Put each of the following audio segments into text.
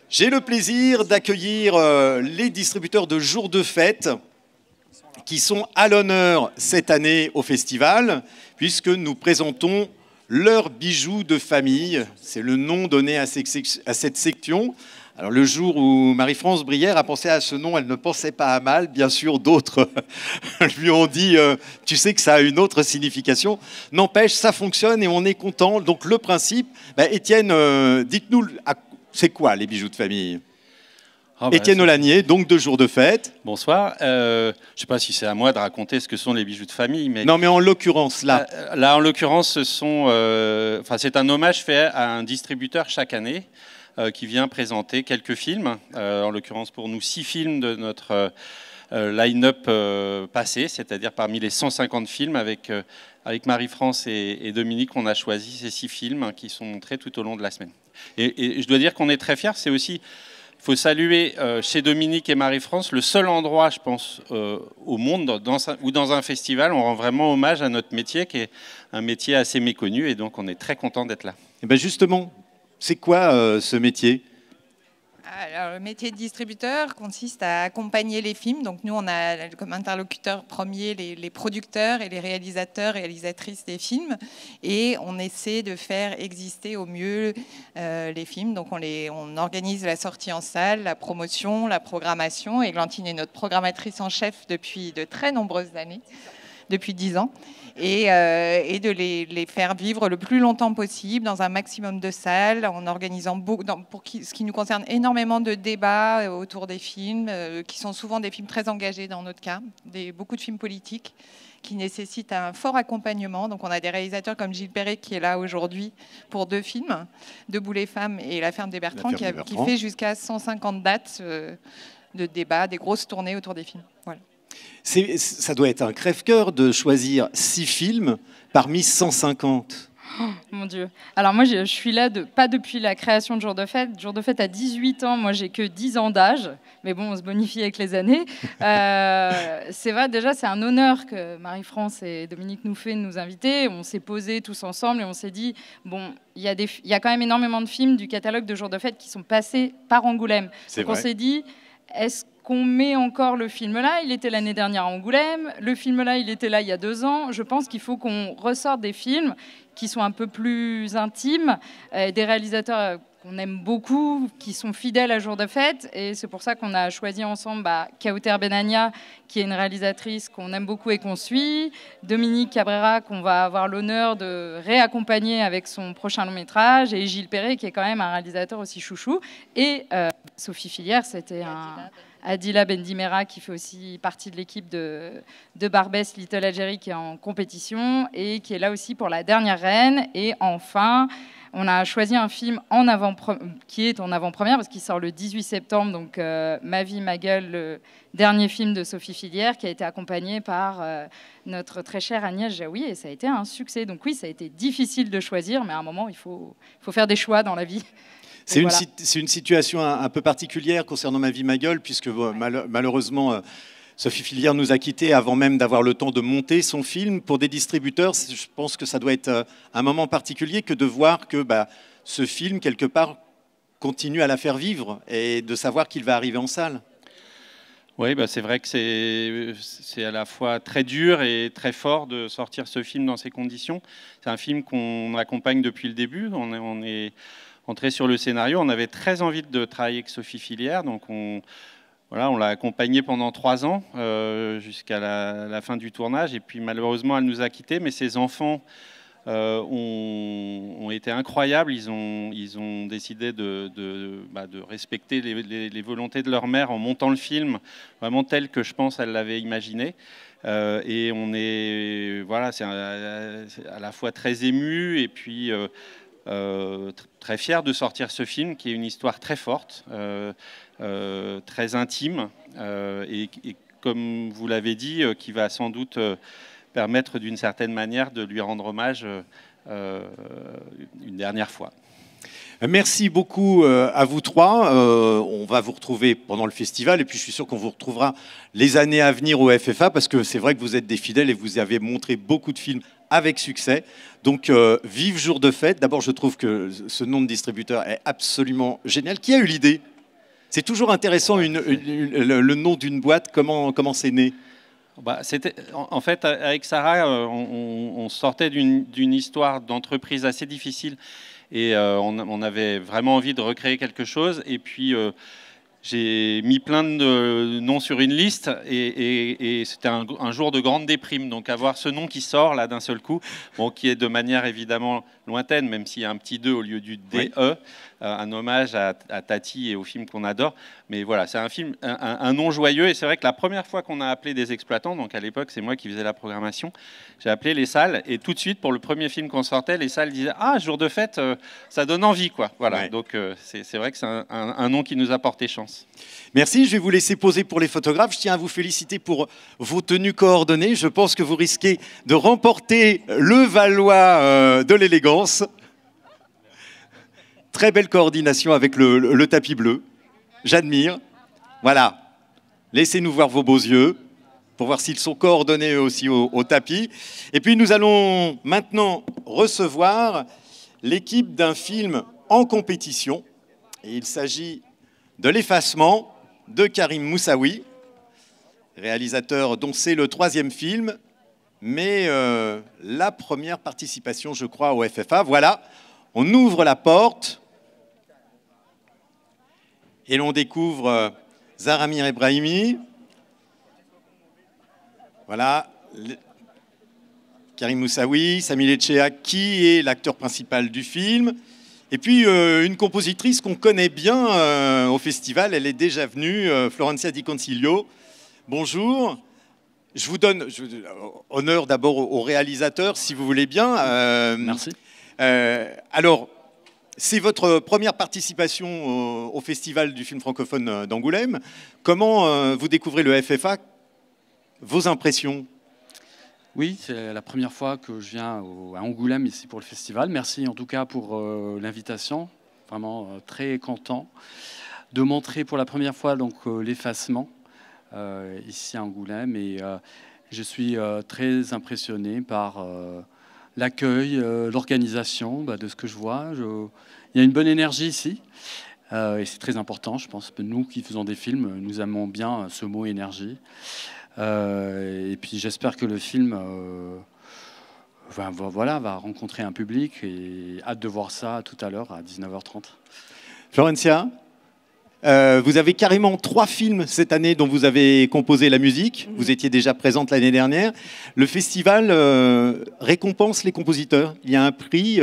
J'ai le plaisir d'accueillir les distributeurs de jours de fête qui sont à l'honneur cette année au festival, puisque nous présentons leurs bijoux de famille. C'est le nom donné à cette section. Alors le jour où Marie-France Brière a pensé à ce nom, elle ne pensait pas à mal. Bien sûr, d'autres lui ont dit tu sais que ça a une autre signification. N'empêche, ça fonctionne et on est content. Donc le principe, Étienne, dites-nous, c'est quoi les bijoux de famille? Étienne Olanier, donc de jours de fête. Bonsoir. Je ne sais pas si c'est à moi de raconter ce que sont les bijoux de famille. Mais... Non, mais en l'occurrence, là. Là, en l'occurrence, c'est un hommage fait à un distributeur chaque année qui vient présenter quelques films. En l'occurrence, pour nous, 6 films de notre line-up passé, c'est-à-dire parmi les 150 films avec Marie-France et Dominique, on a choisi ces 6 films qui sont montrés tout au long de la semaine. Et je dois dire qu'on est très fiers. C'est aussi... Il faut saluer chez Dominique et Marie-France le seul endroit, je pense, au monde où dans un festival, on rend vraiment hommage à notre métier, qui est un métier assez méconnu, et donc on est très content d'être là. Et bien justement, c'est quoi ce métier ? Alors, le métier de distributeur consiste à accompagner les films. Donc nous, on a comme interlocuteur premier les producteurs et les réalisateurs, réalisatrices des films. Et on essaie de faire exister au mieux les films. Donc on organise la sortie en salle, la promotion, la programmation. Églantine est notre programmatrice en chef depuis de très nombreuses années, depuis 10 ans. Et de les faire vivre le plus longtemps possible dans un maximum de salles, en organisant ce qui nous concerne énormément de débats autour des films, qui sont souvent des films très engagés dans notre cas, beaucoup de films politiques qui nécessitent un fort accompagnement. Donc on a des réalisateurs comme Gilles Perret qui est là aujourd'hui pour 2 films, Debout les femmes et La ferme des Bertrands, qui fait jusqu'à 150 dates de débats, des grosses tournées autour des films. Voilà. Ça doit être un crève-cœur de choisir 6 films parmi 150. Oh, mon Dieu. Alors moi, je suis là, pas depuis la création de Jour de Fête. Jour de Fête à 18 ans, moi j'ai que 10 ans d'âge. Mais bon, on se bonifie avec les années. C'est vrai, déjà, c'est un honneur que Marie-France et Dominique nous fait de nous inviter. On s'est posés tous ensemble et on s'est dit, bon, il y a quand même énormément de films du catalogue de Jour de Fête qui sont passés par Angoulême. Donc on s'est dit, est-ce qu'on met encore le film là? Il était l'année dernière à Angoulême. Le film là, il était là il y a 2 ans. Je pense qu'il faut qu'on ressorte des films qui sont un peu plus intimes, des réalisateurs qu'on aime beaucoup, qui sont fidèles à Jour de Fête. Et c'est pour ça qu'on a choisi ensemble Kauter Benania, qui est une réalisatrice qu'on aime beaucoup et qu'on suit, Dominique Cabrera, qu'on va avoir l'honneur de réaccompagner avec son prochain long métrage, et Gilles Perret, qui est quand même un réalisateur aussi chouchou. Et Sophie Filière, c'était Adila Bendimera, qui fait aussi partie de l'équipe de Barbès Little Algérie, qui est en compétition et qui est là aussi pour la dernière reine. Et enfin, on a choisi un film qui est en avant-première parce qu'il sort le 18 septembre, donc Ma vie, ma gueule, le dernier film de Sophie Filière, qui a été accompagné par notre très chère Agnès Jaoui, et ça a été un succès. Donc oui, ça a été difficile de choisir, mais à un moment, il faut faire des choix dans la vie. C'est une situation un peu particulière concernant Ma vie, ma gueule, puisque malheureusement, Sophie Filière nous a quittés avant même d'avoir le temps de monter son film. Pour des distributeurs, je pense que ça doit être un moment particulier que de voir que ce film, quelque part, continue à la faire vivre et de savoir qu'il va arriver en salle. Oui, c'est vrai que c'est à la fois très dur et très fort de sortir ce film dans ces conditions. C'est un film qu'on accompagne depuis le début. On est entré sur le scénario. On avait très envie de travailler avec Sophie Filière, donc on l'a accompagnée pendant 3 ans jusqu'à la fin du tournage. Et puis malheureusement, elle nous a quittés, mais ses enfants ont été incroyables. Ils ont décidé de respecter les volontés de leur mère en montant le film vraiment tel que je pense elle l'avait imaginé. Et on est c'est à la fois très ému et puis très fier de sortir ce film qui est une histoire très forte, très intime et comme vous l'avez dit, qui va sans doute permettre d'une certaine manière de lui rendre hommage une dernière fois. Merci beaucoup à vous trois. On va vous retrouver pendant le festival et puis je suis sûr qu'on vous retrouvera les années à venir au FFA parce que c'est vrai que vous êtes des fidèles et vous avez montré beaucoup de films avec succès. Donc, vive Jour de Fête. D'abord, je trouve que ce nom de distributeur est absolument génial. Qui a eu l'idée? C'est toujours intéressant le nom d'une boîte. Comment c'est né? En fait, avec Sarah, on sortait d'une histoire d'entreprise assez difficile et on avait vraiment envie de recréer quelque chose. Et puis, j'ai mis plein de noms sur une liste et c'était un jour de grande déprime. Donc avoir ce nom qui sort là d'un seul coup, qui est de manière évidemment lointaine, même s'il y a un petit 2 au lieu du DE, oui. Un hommage à Tati et au film qu'on adore. Mais voilà, c'est un film, un nom joyeux. Et c'est vrai que la première fois qu'on a appelé des exploitants, donc à l'époque c'est moi qui faisais la programmation, j'ai appelé les salles et tout de suite pour le premier film qu'on sortait, les salles disaient ah Jour de Fête, ça donne envie quoi. Voilà. Ouais. Donc c'est vrai que c'est un nom qui nous a porté chance. Merci, je vais vous laisser poser pour les photographes. Je tiens à vous féliciter pour vos tenues coordonnées. Je pense que vous risquez de remporter le Valois de l'élégance. Très belle coordination avec le tapis bleu. J'admire. Voilà. Laissez-nous voir vos beaux yeux pour voir s'ils sont coordonnés aussi au tapis. Et puis nous allons maintenant recevoir l'équipe d'un film en compétition. Et il s'agit de l'effacement de Karim Moussaoui, réalisateur dont c'est le 3e film, mais la première participation, je crois, au FFA. Voilà, on ouvre la porte et l'on découvre Zaramir Ebrahimi. Voilà, Karim Moussaoui, Samy Lecea, qui est l'acteur principal du film. Et puis, une compositrice qu'on connaît bien au festival, elle est déjà venue, Florencia Di Concilio. Bonjour. Je vous donne honneur d'abord au réalisateur, si vous voulez bien. Merci. Alors, c'est votre première participation au festival du film francophone d'Angoulême. Comment vous découvrez le FFA? Vos impressions? Oui, c'est la première fois que je viens à Angoulême ici pour le festival. Merci en tout cas pour l'invitation. Vraiment très content de montrer pour la première fois donc l'effacement ici à Angoulême. Et je suis très impressionné par l'accueil, l'organisation de ce que je vois. Il y a une bonne énergie ici. Et c'est très important, je pense que nous qui faisons des films, nous aimons bien ce mot énergie. Et puis j'espère que le film va rencontrer un public et hâte de voir ça tout à l'heure à 19h30. Florencia, vous avez carrément 3 films cette année dont vous avez composé la musique. Vous étiez déjà présente l'année dernière. Le festival récompense les compositeurs. Il y a un prix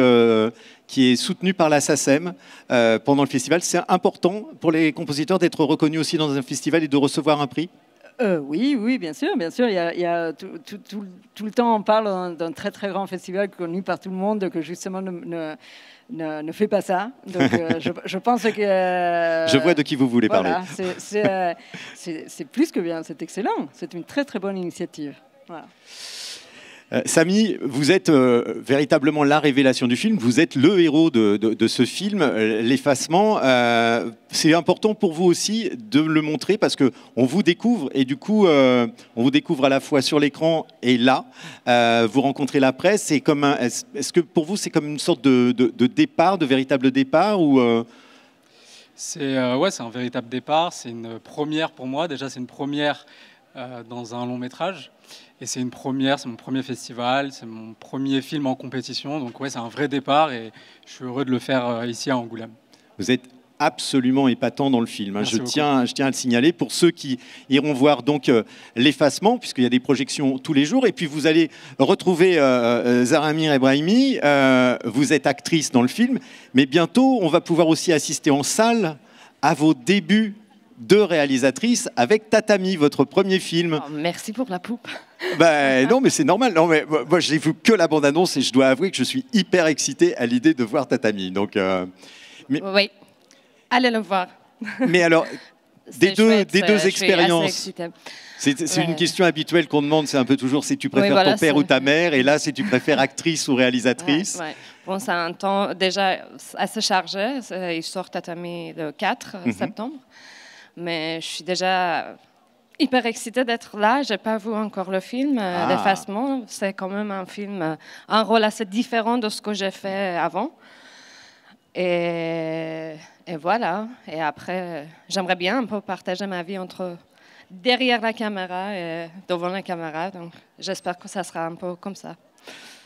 qui est soutenu par la SACEM pendant le festival. C'est important pour les compositeurs d'être reconnus aussi dans un festival et de recevoir un prix? Oui, bien sûr. Il y a tout le temps, on parle d'un très très grand festival connu par tout le monde que justement ne fait pas ça. Donc je pense que... je vois de qui vous voulez parler. C'est plus que bien, c'est excellent. C'est une très très bonne initiative. Voilà. Samy, vous êtes véritablement la révélation du film. Vous êtes le héros de ce film, l'effacement. C'est important pour vous aussi de le montrer parce qu'on vous découvre et du coup, on vous découvre à la fois sur l'écran et là. Vous rencontrez la presse. Est-ce que pour vous, c'est comme une sorte de départ, de véritable départ ou c'est un véritable départ. C'est une première pour moi. Déjà, c'est une première dans un long métrage. Et c'est une première, c'est mon premier festival, c'est mon premier film en compétition. Donc ouais, c'est un vrai départ et je suis heureux de le faire ici à Angoulême. Vous êtes absolument épatant dans le film. Je tiens à le signaler pour ceux qui iront voir donc l'effacement, puisqu'il y a des projections tous les jours. Et puis vous allez retrouver Zaramir Ebrahimi. Vous êtes actrice dans le film, mais bientôt on va pouvoir aussi assister en salle à vos débuts de réalisatrice avec Tatami, votre premier film. Oh, merci pour la poupe. Non, mais c'est normal. Non, mais moi, je n'ai vu que la bande-annonce et je dois avouer que je suis hyper excité à l'idée de voir Tatami. Donc, oui, allez le voir. Mais alors, des deux expériences. C'est une question habituelle qu'on demande, c'est un peu toujours si tu préfères ton père ou ta mère, et là, si tu préfères actrice ou réalisatrice. Bon, c'est un temps déjà assez chargé. Il sort Tatami le 4 septembre. Mais je suis déjà hyper excitée d'être là. Je n'ai pas vu encore le film d'effacement. C'est quand même un film, un rôle assez différent de ce que j'ai fait avant. Et voilà. Et après, j'aimerais bien un peu partager ma vie entre derrière la caméra et devant la caméra. Donc, j'espère que ça sera un peu comme ça.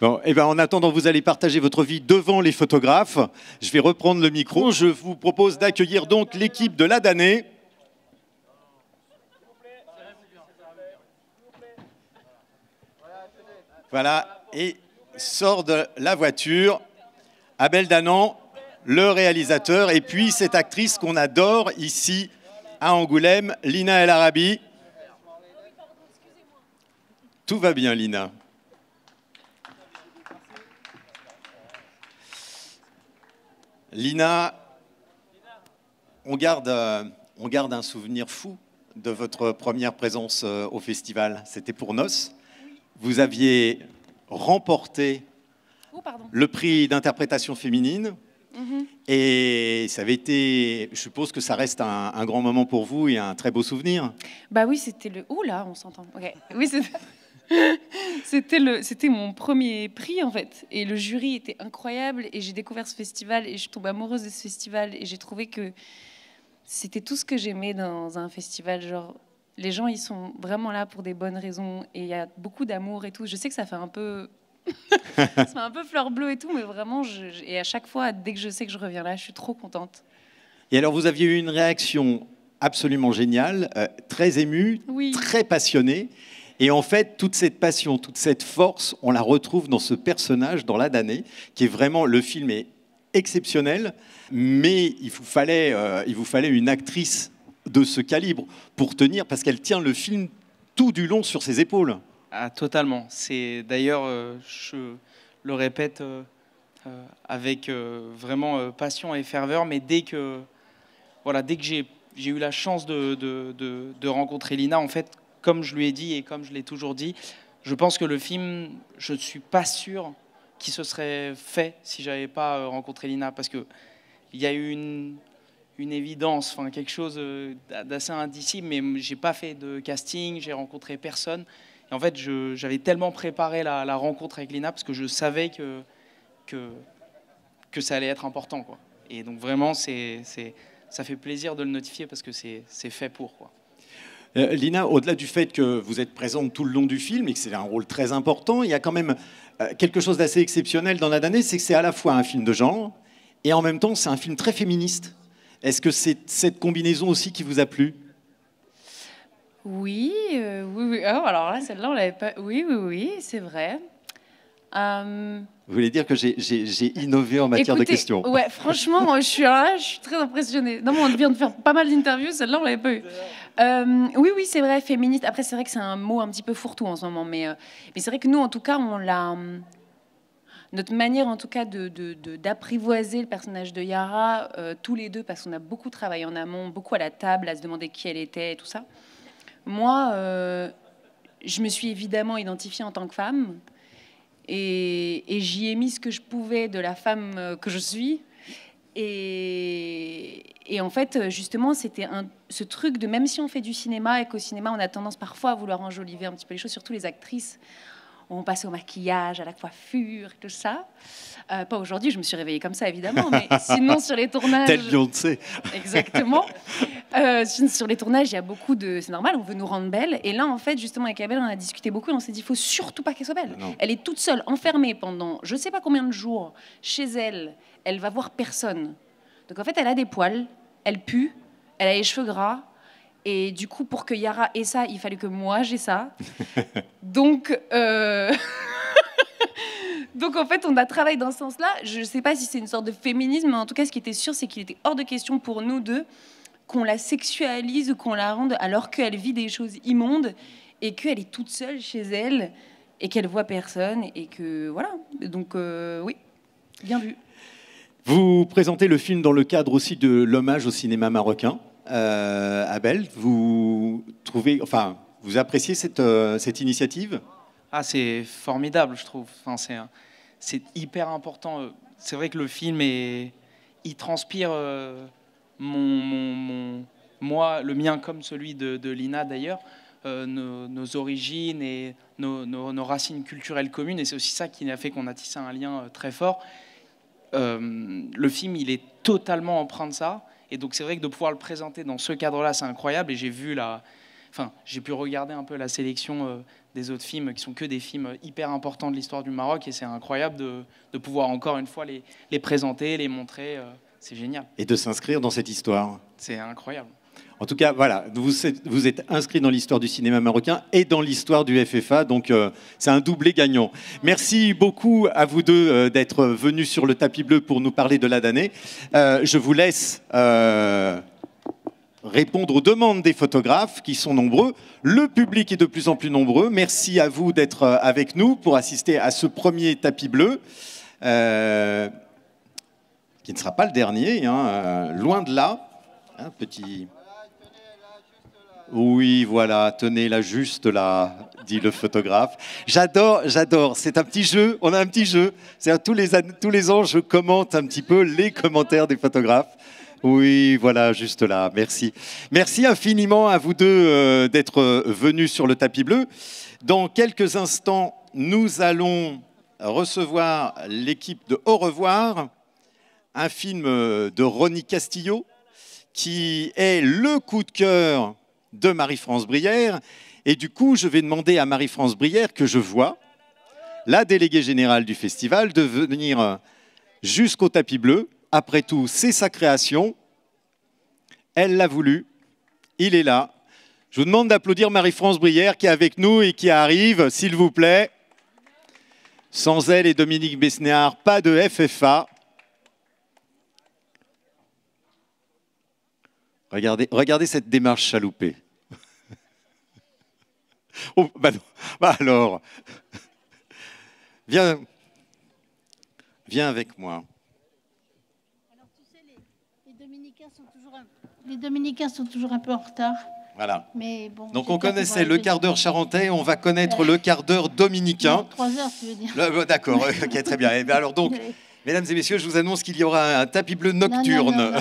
Bon, eh ben, en attendant, vous allez partager votre vie devant les photographes. Je vais reprendre le micro. Je vous propose d'accueillir donc l'équipe de la Danée. Voilà, et sort de la voiture Abel Danan, le réalisateur, et puis cette actrice qu'on adore ici à Angoulême, Lina El Arabi. Tout va bien, Lina. Lina, on garde un souvenir fou de votre première présence au festival. C'était pour Nos. Vous aviez remporté le prix d'interprétation féminine. Et ça avait été, je suppose que ça reste un grand moment pour vous et un très beau souvenir. Bah oui, c'était le... Ouh là, on s'entend. Okay. Oui, c'était mon premier prix en fait. Et le jury était incroyable et j'ai découvert ce festival et je suis tombée amoureuse de ce festival et j'ai trouvé que c'était tout ce que j'aimais dans un festival. Genre, les gens, ils sont vraiment là pour des bonnes raisons et il y a beaucoup d'amour et tout. Je sais que ça fait un peu... ça fait un peu fleur bleue et tout, mais vraiment, et à chaque fois, dès que je sais que je reviens là, je suis trop contente. Et alors, vous aviez eu une réaction absolument géniale, très émue, oui. Très passionnée. Et en fait, toute cette passion, toute cette force, on la retrouve dans ce personnage, dans la Danée, qui est vraiment... Le film est exceptionnel, mais il vous fallait une actrice de ce calibre pour tenir, parce qu'elle tient le film tout du long sur ses épaules. Ah, totalement. C'est d'ailleurs, je le répète avec vraiment passion et ferveur, mais dès que j'ai eu la chance de rencontrer Lina, en fait, comme je lui ai dit et comme je l'ai toujours dit, je pense que le film, je ne suis pas sûr qu'il se serait fait si j'avais pas rencontré Lina, parce que il y a eu une évidence, enfin quelque chose d'assez indicible, mais j'ai pas fait de casting, j'ai rencontré personne. Et en fait, j'avais tellement préparé la rencontre avec Lina parce que je savais que ça allait être important, quoi. Et donc vraiment, ça fait plaisir de le notifier parce que c'est fait pour, quoi. Lina, au-delà du fait que vous êtes présente tout le long du film et que c'est un rôle très important, il y a quand même quelque chose d'assez exceptionnel dans la Danée, c'est que c'est à la fois un film de genre et en même temps c'est un film très féministe. Est-ce que c'est cette combinaison aussi qui vous a plu ? Oui. Oh, alors là, celle-là, on l'avait pas... Oui, c'est vrai. Vous voulez dire que j'ai innové en matière de questions. Ouais, franchement, je suis très impressionnée. Non, mais on vient de faire pas mal d'interviews, celle-là, on l'avait pas eu. Oui, c'est vrai, féministe. Après, c'est vrai que c'est un mot un petit peu fourre-tout en ce moment, mais c'est vrai que nous, en tout cas, on l'a... Notre manière, en tout cas, d'apprivoiser le personnage de Yara, tous les deux, parce qu'on a beaucoup travaillé en amont, beaucoup à la table, à se demander qui elle était et tout ça. Moi, je me suis évidemment identifiée en tant que femme et j'y ai mis ce que je pouvais de la femme que je suis. Et en fait, justement, c'était ce truc de même si on fait du cinéma et qu'au cinéma, on a tendance parfois à vouloir enjoliver un petit peu les choses, surtout les actrices. On passe au maquillage, à la coiffure, tout ça. Pas aujourd'hui, je me suis réveillée comme ça, évidemment, mais sinon sur les tournages... Tel Beyoncé. Exactement. Sur les tournages, il y a beaucoup de... C'est normal, on veut nous rendre belles. Et là, en fait, justement, avec Abel, on a discuté beaucoup et on s'est dit, il faut surtout pas qu'elle soit belle. Non. Elle est toute seule, enfermée pendant je sais pas combien de jours chez elle. Elle va voir personne. Donc, en fait, elle a des poils, elle pue, elle a les cheveux gras. Et du coup, pour que Yara ait ça, il fallait que moi, j'ai ça. Donc, donc, en fait, on a travaillé dans ce sens-là. Je ne sais pas si c'est une sorte de féminisme, mais en tout cas, ce qui était sûr, c'est qu'il était hors de question pour nous deux qu'on la sexualise ou qu'on la rende alors qu'elle vit des choses immondes et qu'elle est toute seule chez elle et qu'elle voit personne. Et que, voilà. Donc, oui, bien vu. Vous présentez le film dans le cadre aussi de l'hommage au cinéma marocain. Abel, vous appréciez cette initiative ? Ah, c'est formidable, je trouve. Enfin, c'est hyper important. c'est vrai que le film il transpire moi, le mien comme celui de Lina d'ailleurs, nos origines et nos racines culturelles communes. Et c'est aussi ça qui a fait qu'on a tissé un lien très fort. Le film, il est totalement empreint de ça. Et donc c'est vrai que de pouvoir le présenter dans ce cadre-là, c'est incroyable. Et j'ai pu regarder un peu la sélection des autres films qui sont que des films hyper importants de l'histoire du Maroc. Et c'est incroyable de pouvoir encore une fois les présenter, les montrer. C'est génial. Et de s'inscrire dans cette histoire. C'est incroyable. En tout cas, voilà, vous êtes inscrit dans l'histoire du cinéma marocain et dans l'histoire du FFA, donc c'est un doublé gagnant. Merci beaucoup à vous deux d'être venus sur le tapis bleu pour nous parler de la Danée. Je vous laisse répondre aux demandes des photographes qui sont nombreux. Le public est de plus en plus nombreux. Merci à vous d'être avec nous pour assister à ce premier tapis bleu, qui ne sera pas le dernier, hein, loin de là. Un petit... Oui, voilà, tenez-la juste là, dit le photographe. J'adore, c'est un petit jeu, on a un petit jeu. Tous les ans, je commente un petit peu les commentaires des photographes. Oui, voilà, juste là, merci. Merci infiniment à vous deux d'être venus sur le tapis bleu. Dans quelques instants, nous allons recevoir l'équipe de Au revoir, un film de Ronnie Castillo, qui est le coup de cœur de Marie-France Brière. Et du coup, je vais demander à Marie-France Brière, que je vois, la déléguée générale du festival, de venir jusqu'au tapis bleu. Après tout, c'est sa création. Elle l'a voulu. Il est là. Je vous demande d'applaudir Marie-France Brière qui est avec nous et qui arrive, s'il vous plaît. Sans elle et Dominique Besnéard, pas de FFA. Regardez cette démarche chaloupée. Oh, bah non. Bah alors, viens avec moi. Alors tu sais, les Dominicains sont toujours un peu en retard. Voilà. Mais bon, donc on connaissait le quart d'heure charentais, on va connaître le quart d'heure dominicain. 3 heures, tu veux dire. D'accord, ok, très bien. Et bien alors donc, mesdames et messieurs, je vous annonce qu'il y aura un tapis bleu nocturne. Non.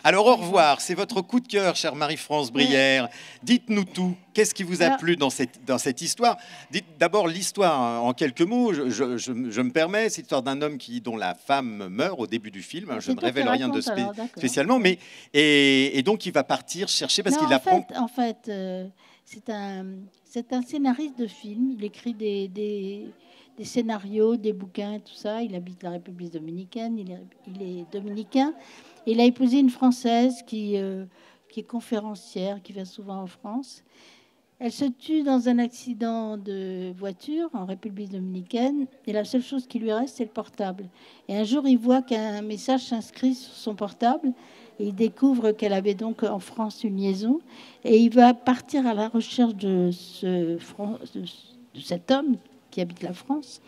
Alors au revoir, c'est votre coup de cœur, chère Marie-France Brière. Dites-nous tout. Qu'est-ce qui vous a plu dans cette histoire? Dites d'abord l'histoire en quelques mots. Je me permets, c'est l'histoire d'un homme dont la femme meurt au début du film. Je ne révèle rien de spécialement, mais et donc il va partir chercher parce qu'il apprend. En fait, c'est un scénariste de film. Il écrit des scénarios, des bouquins, tout ça. Il habite la République dominicaine. Il est dominicain. Il a épousé une Française qui est conférencière, qui va souvent en France. Elle se tue dans un accident de voiture en République dominicaine. Et la seule chose qui lui reste, c'est le portable. Et un jour, il voit qu'un message s'inscrit sur son portable. Et il découvre qu'elle avait donc en France une liaison. Et il va partir à la recherche de cet homme qui habite la France.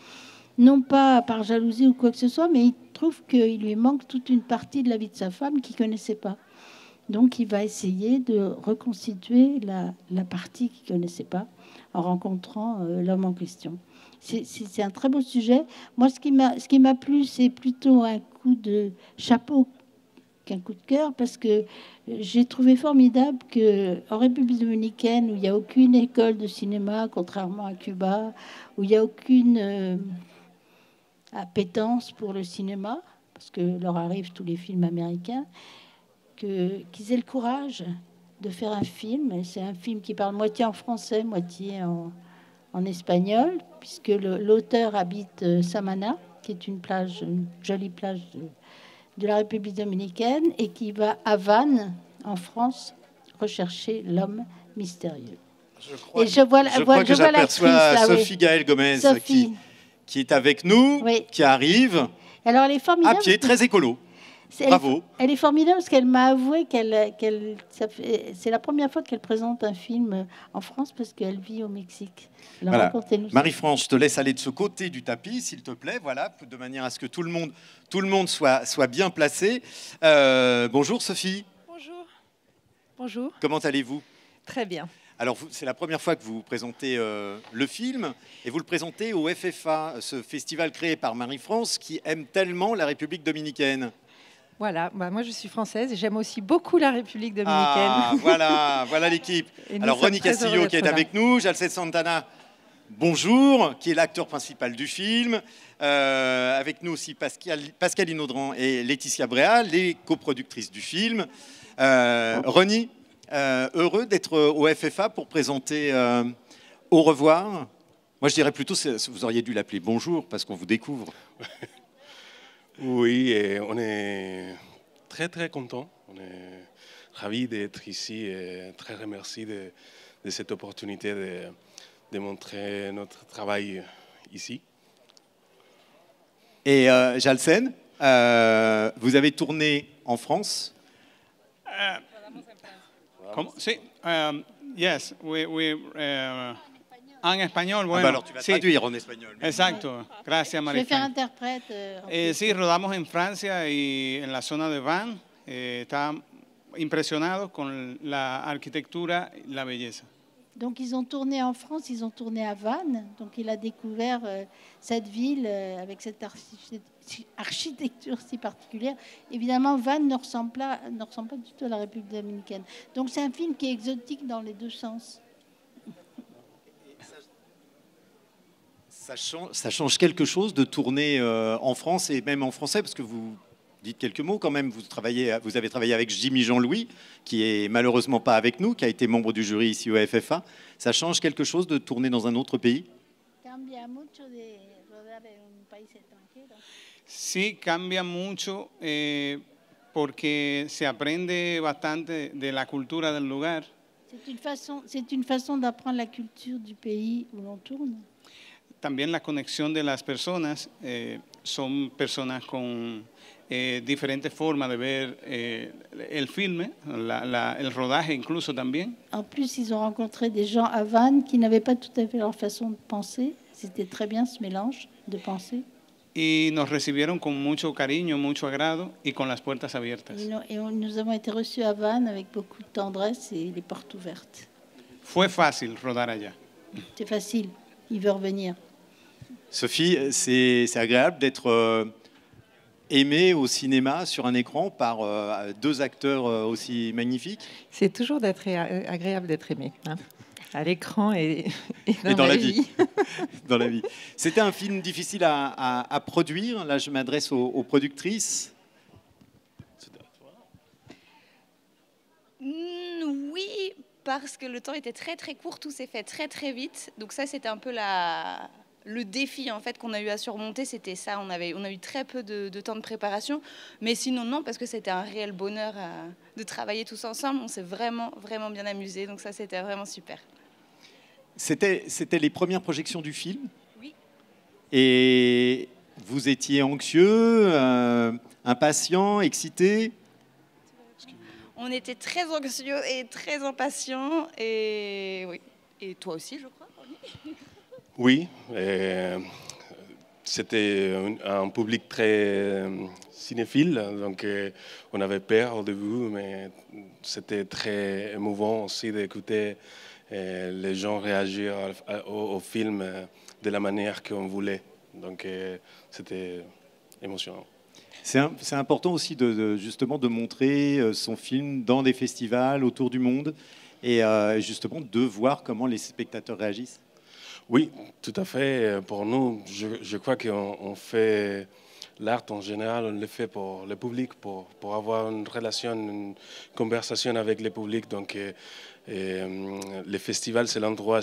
Non pas par jalousie ou quoi que ce soit, mais il trouve qu'il lui manque toute une partie de la vie de sa femme qu'il ne connaissait pas. Donc il va essayer de reconstituer la partie qu'il ne connaissait pas en rencontrant l'homme en question. C'est un très beau sujet. Moi, ce qui m'a plu, c'est plutôt un coup de chapeau qu'un coup de cœur, parce que j'ai trouvé formidable qu'en République dominicaine, où il n'y a aucune école de cinéma, contrairement à Cuba, où il n'y a aucune appétence pour le cinéma, parce que leur arrivent tous les films américains, qu'ils aient le courage de faire un film. Et c'est un film qui parle moitié en français, moitié en espagnol, puisque l'auteur habite Samana, qui est une jolie plage de la République dominicaine, et qui va à Vannes, en France, rechercher l'homme mystérieux. Je crois que j'aperçois Sophie Gaël Gomez qui est avec nous, qui arrive. Alors, elle est formidable. À pied, très écolo. Bravo. Elle est formidable parce qu'elle m'a avoué c'est la première fois qu'elle présente un film en France parce qu'elle vit au Mexique. Voilà. Marie-France, je te laisse aller de ce côté du tapis, s'il te plaît, voilà, de manière à ce que tout le monde soit bien placé. Bonjour Sophie. Bonjour. Bonjour. Comment allez-vous? Très bien. Alors, c'est la première fois que vous présentez le film, et vous le présentez au FFA, ce festival créé par Marie-France qui aime tellement la République dominicaine. Voilà, bah moi je suis française et j'aime aussi beaucoup la République dominicaine. Ah, voilà l'équipe. Alors, Ronnie Castillo qui est avec nous, Jalced Santana, bonjour, qui est l'acteur principal du film. Avec nous aussi Pascaline Audran et Laetitia Bréal, les coproductrices du film. Ronnie, heureux d'être au FFA pour présenter Au revoir. Moi, je dirais plutôt, vous auriez dû l'appeler Bonjour, parce qu'on vous découvre. Oui, et on est très très content. On est ravis d'être ici et très remerciés de cette opportunité de montrer notre travail ici. Et Jalced, vous avez tourné en France. Sí, yes, en español, bueno. Alors tu vas traduire en espagnol. Exacto, gracias Je vais Marie. faire interprète. Sí, rodamos en Francia y en la zona de Vannes. Está impresionado con la arquitectura y la belleza. Donc ils ont tourné en France, ils ont tourné à Vannes. Donc il a découvert cette ville avec cette architecture si particulière. Évidemment, Vannes ne ressemble pas du tout à la République dominicaine. Donc c'est un film qui est exotique dans les deux sens. Ça change quelque chose de tourner en France et même en français, parce que vous dites quelques mots quand même. Vous avez travaillé avec Jimmy Jean-Louis, qui est malheureusement pas avec nous, qui a été membre du jury ici au FFA. Ça change quelque chose de tourner dans un autre pays? Sí, cambia mucho porque se aprende bastante de la cultura del lugar. C'est une façon d'apprendre la culture du pays où l'on tourne. También la conexión de las personas, son personas con diferentes formas de ver el filme, el rodaje incluso también. En plus, ils ont rencontré des gens à Vannes qui n'avaient pas tout à fait leur façon de penser. C'était très bien ce mélange de pensée. Y nos recibieron con mucho cariño, mucho agrado y con las puertas abiertas. Et nous avons été reçus à Vannes avec beaucoup de tendresse et les portes ouvertes. Fue fácil rodar allá. C'est facile, il veut revenir. Sophie, c'est agréable d'être aimée au cinéma sur un écran par deux acteurs aussi magnifiques. C'est toujours agréable d'être aimé, hein, à l'écran et dans la vie. Dans la vie. C'était un film difficile à produire. Là, je m'adresse aux productrices. Oui, parce que le temps était très très court, tout s'est fait très très vite. Donc ça, c'était un peu le défi en fait qu'on a eu à surmonter, c'était ça. On a eu très peu de temps de préparation, mais sinon non, parce que c'était un réel bonheur de travailler tous ensemble. On s'est vraiment vraiment bien amusés, donc ça c'était vraiment super. C'était les premières projections du film. Oui. Et vous étiez anxieux, impatient, excité? On était très anxieux et très impatients, et oui. Et toi aussi, je crois. Oui, c'était un public très cinéphile, donc on avait peur au début, mais c'était très émouvant aussi d'écouter les gens réagir au film de la manière qu'on voulait. Donc c'était émotionnant. C'est important aussi justement de montrer son film dans des festivals autour du monde et justement de voir comment les spectateurs réagissent. Oui, tout à fait. Pour nous, je crois qu'on fait l'art en général, on le fait pour le public, pour avoir une relation, une conversation avec le public. Donc, le festival, c'est l'endroit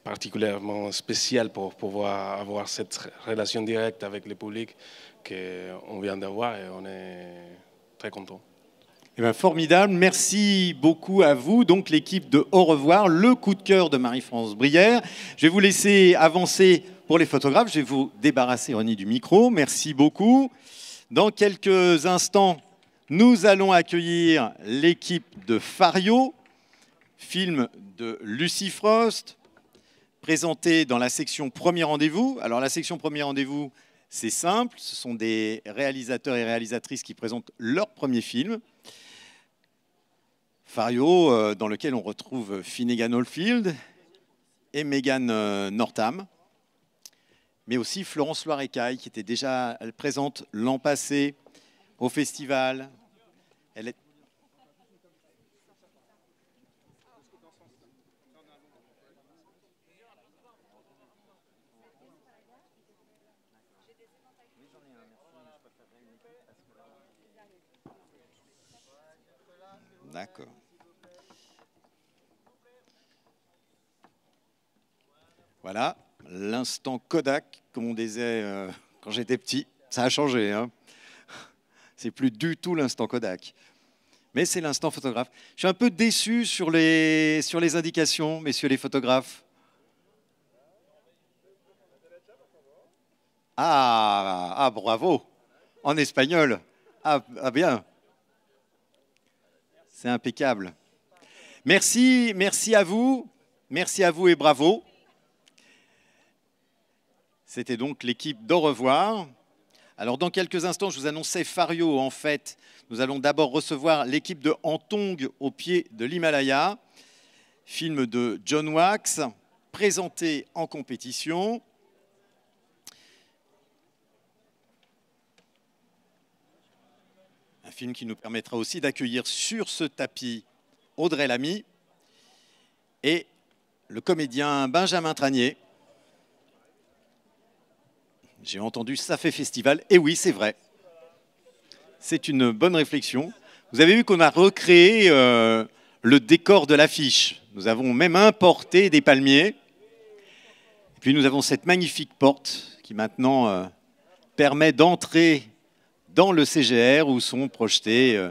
particulièrement spécial pour pouvoir avoir cette relation directe avec le public qu'on vient d'avoir et on est très content. Eh bien, formidable, merci beaucoup à vous, donc l'équipe de Au revoir, le coup de cœur de Marie-France Brière. Je vais vous laisser avancer pour les photographes, je vais vous débarrasser, Ronnie, du micro, merci beaucoup. Dans quelques instants, nous allons accueillir l'équipe de Fario, film de Lucy Frost, présenté dans la section Premier Rendez-vous. Alors la section Premier Rendez-vous, c'est simple, ce sont des réalisateurs et réalisatrices qui présentent leur premier film. Fario, dans lequel on retrouve Finnegan Oldfield et Megan Northam, mais aussi Florence Loirecaille, qui était déjà présente l'an passé au festival. Elle est... D'accord. Voilà, l'instant Kodak, comme on disait quand j'étais petit. Ça a changé, hein. C'est plus du tout l'instant Kodak. Mais c'est l'instant photographe. Je suis un peu déçu sur les indications, messieurs les photographes. Ah, bravo. En espagnol. Ah bien. C'est impeccable. Merci à vous. Merci à vous et bravo. C'était donc l'équipe d'Au revoir. Alors dans quelques instants, je vous annonçais Fario. En fait, nous allons d'abord recevoir l'équipe de Antong au pied de l'Himalaya, film de John Wax, présenté en compétition. Un film qui nous permettra aussi d'accueillir sur ce tapis Audrey Lamy et le comédien Benjamin Tranier. J'ai entendu ça fait festival, et oui, c'est vrai. C'est une bonne réflexion. Vous avez vu qu'on a recréé le décor de l'affiche. Nous avons même importé des palmiers. Et puis nous avons cette magnifique porte qui maintenant permet d'entrer dans le CGR où sont projetés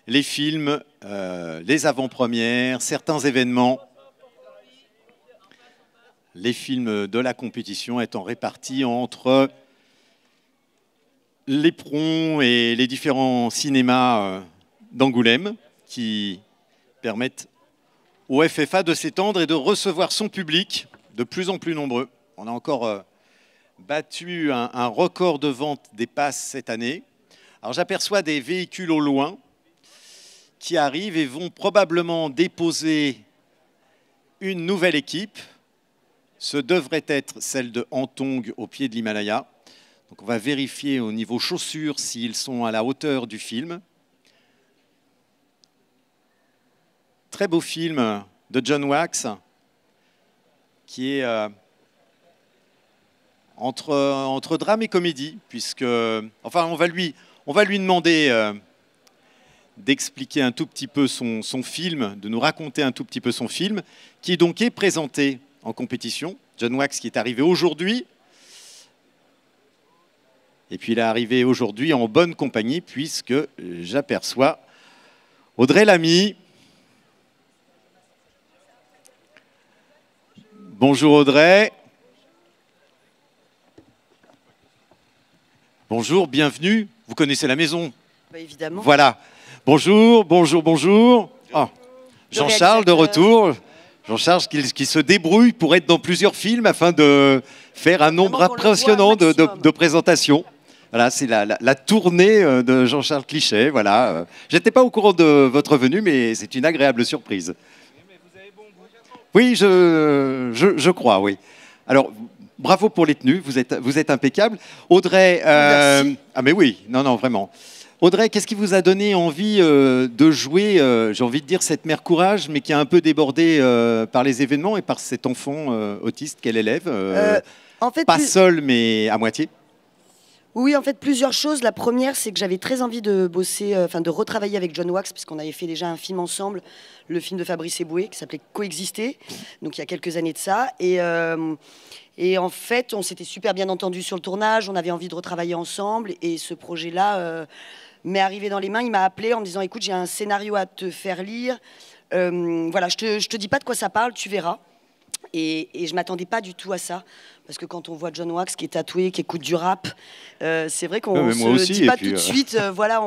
les films, les avant-premières, certains événements. Les films de la compétition étant répartis entre l'Éperon et les différents cinémas d'Angoulême qui permettent au FFA de s'étendre et de recevoir son public de plus en plus nombreux. On a encore battu un record de vente des passes cette année. Alors j'aperçois des véhicules au loin qui arrivent et vont probablement déposer une nouvelle équipe. Ce devrait être celle de Antong au pied de l'Himalaya. Donc on va vérifier au niveau chaussures s'ils sont à la hauteur du film. Très beau film de John Wax qui est entre drame et comédie, puisque, enfin, on va lui demander d'expliquer un tout petit peu son film, de nous raconter un tout petit peu son film, qui donc est présenté en compétition. John Wax qui est arrivé aujourd'hui. Et puis il est arrivé aujourd'hui en bonne compagnie puisque j'aperçois Audrey Lamy. Bonjour Audrey. Bonjour, bienvenue. Vous connaissez la maison? Bah, évidemment. Voilà. Bonjour, bonjour, bonjour. Oh, Jean-Charles de retour. Jean-Charles qui se débrouille pour être dans plusieurs films afin de faire un nombre impressionnant de présentations. Voilà, c'est la tournée de Jean-Charles Clichet. Voilà. Je n'étais pas au courant de votre venue, mais c'est une agréable surprise. Oui, je crois, oui. Alors, bravo pour les tenues, vous êtes impeccable. Audrey, ah mais oui, non, vraiment. Audrey, qu'est-ce qui vous a donné envie de jouer, j'ai envie de dire, cette mère courage, mais qui a un peu débordé par les événements et par cet enfant autiste qu'elle élève en fait, pas seul, mais à moitié? Oui, en fait, plusieurs choses. La première, c'est que j'avais très envie de bosser, de retravailler avec John Wax, puisqu'on avait fait déjà un film ensemble, le film de Fabrice Eboué, qui s'appelait Coexister, donc il y a quelques années de ça. Et en fait, on s'était super bien entendu sur le tournage, on avait envie de retravailler ensemble, et ce projet-là m'est arrivé dans les mains. Il m'a appelé en me disant « Écoute, j'ai un scénario à te faire lire. Voilà, je te dis pas de quoi ça parle, tu verras. » Et je ne m'attendais pas du tout à ça. Parce que quand on voit John Wax qui est tatoué, qui écoute du rap, c'est vrai qu'on ne se dit pas tout de suite. Voilà,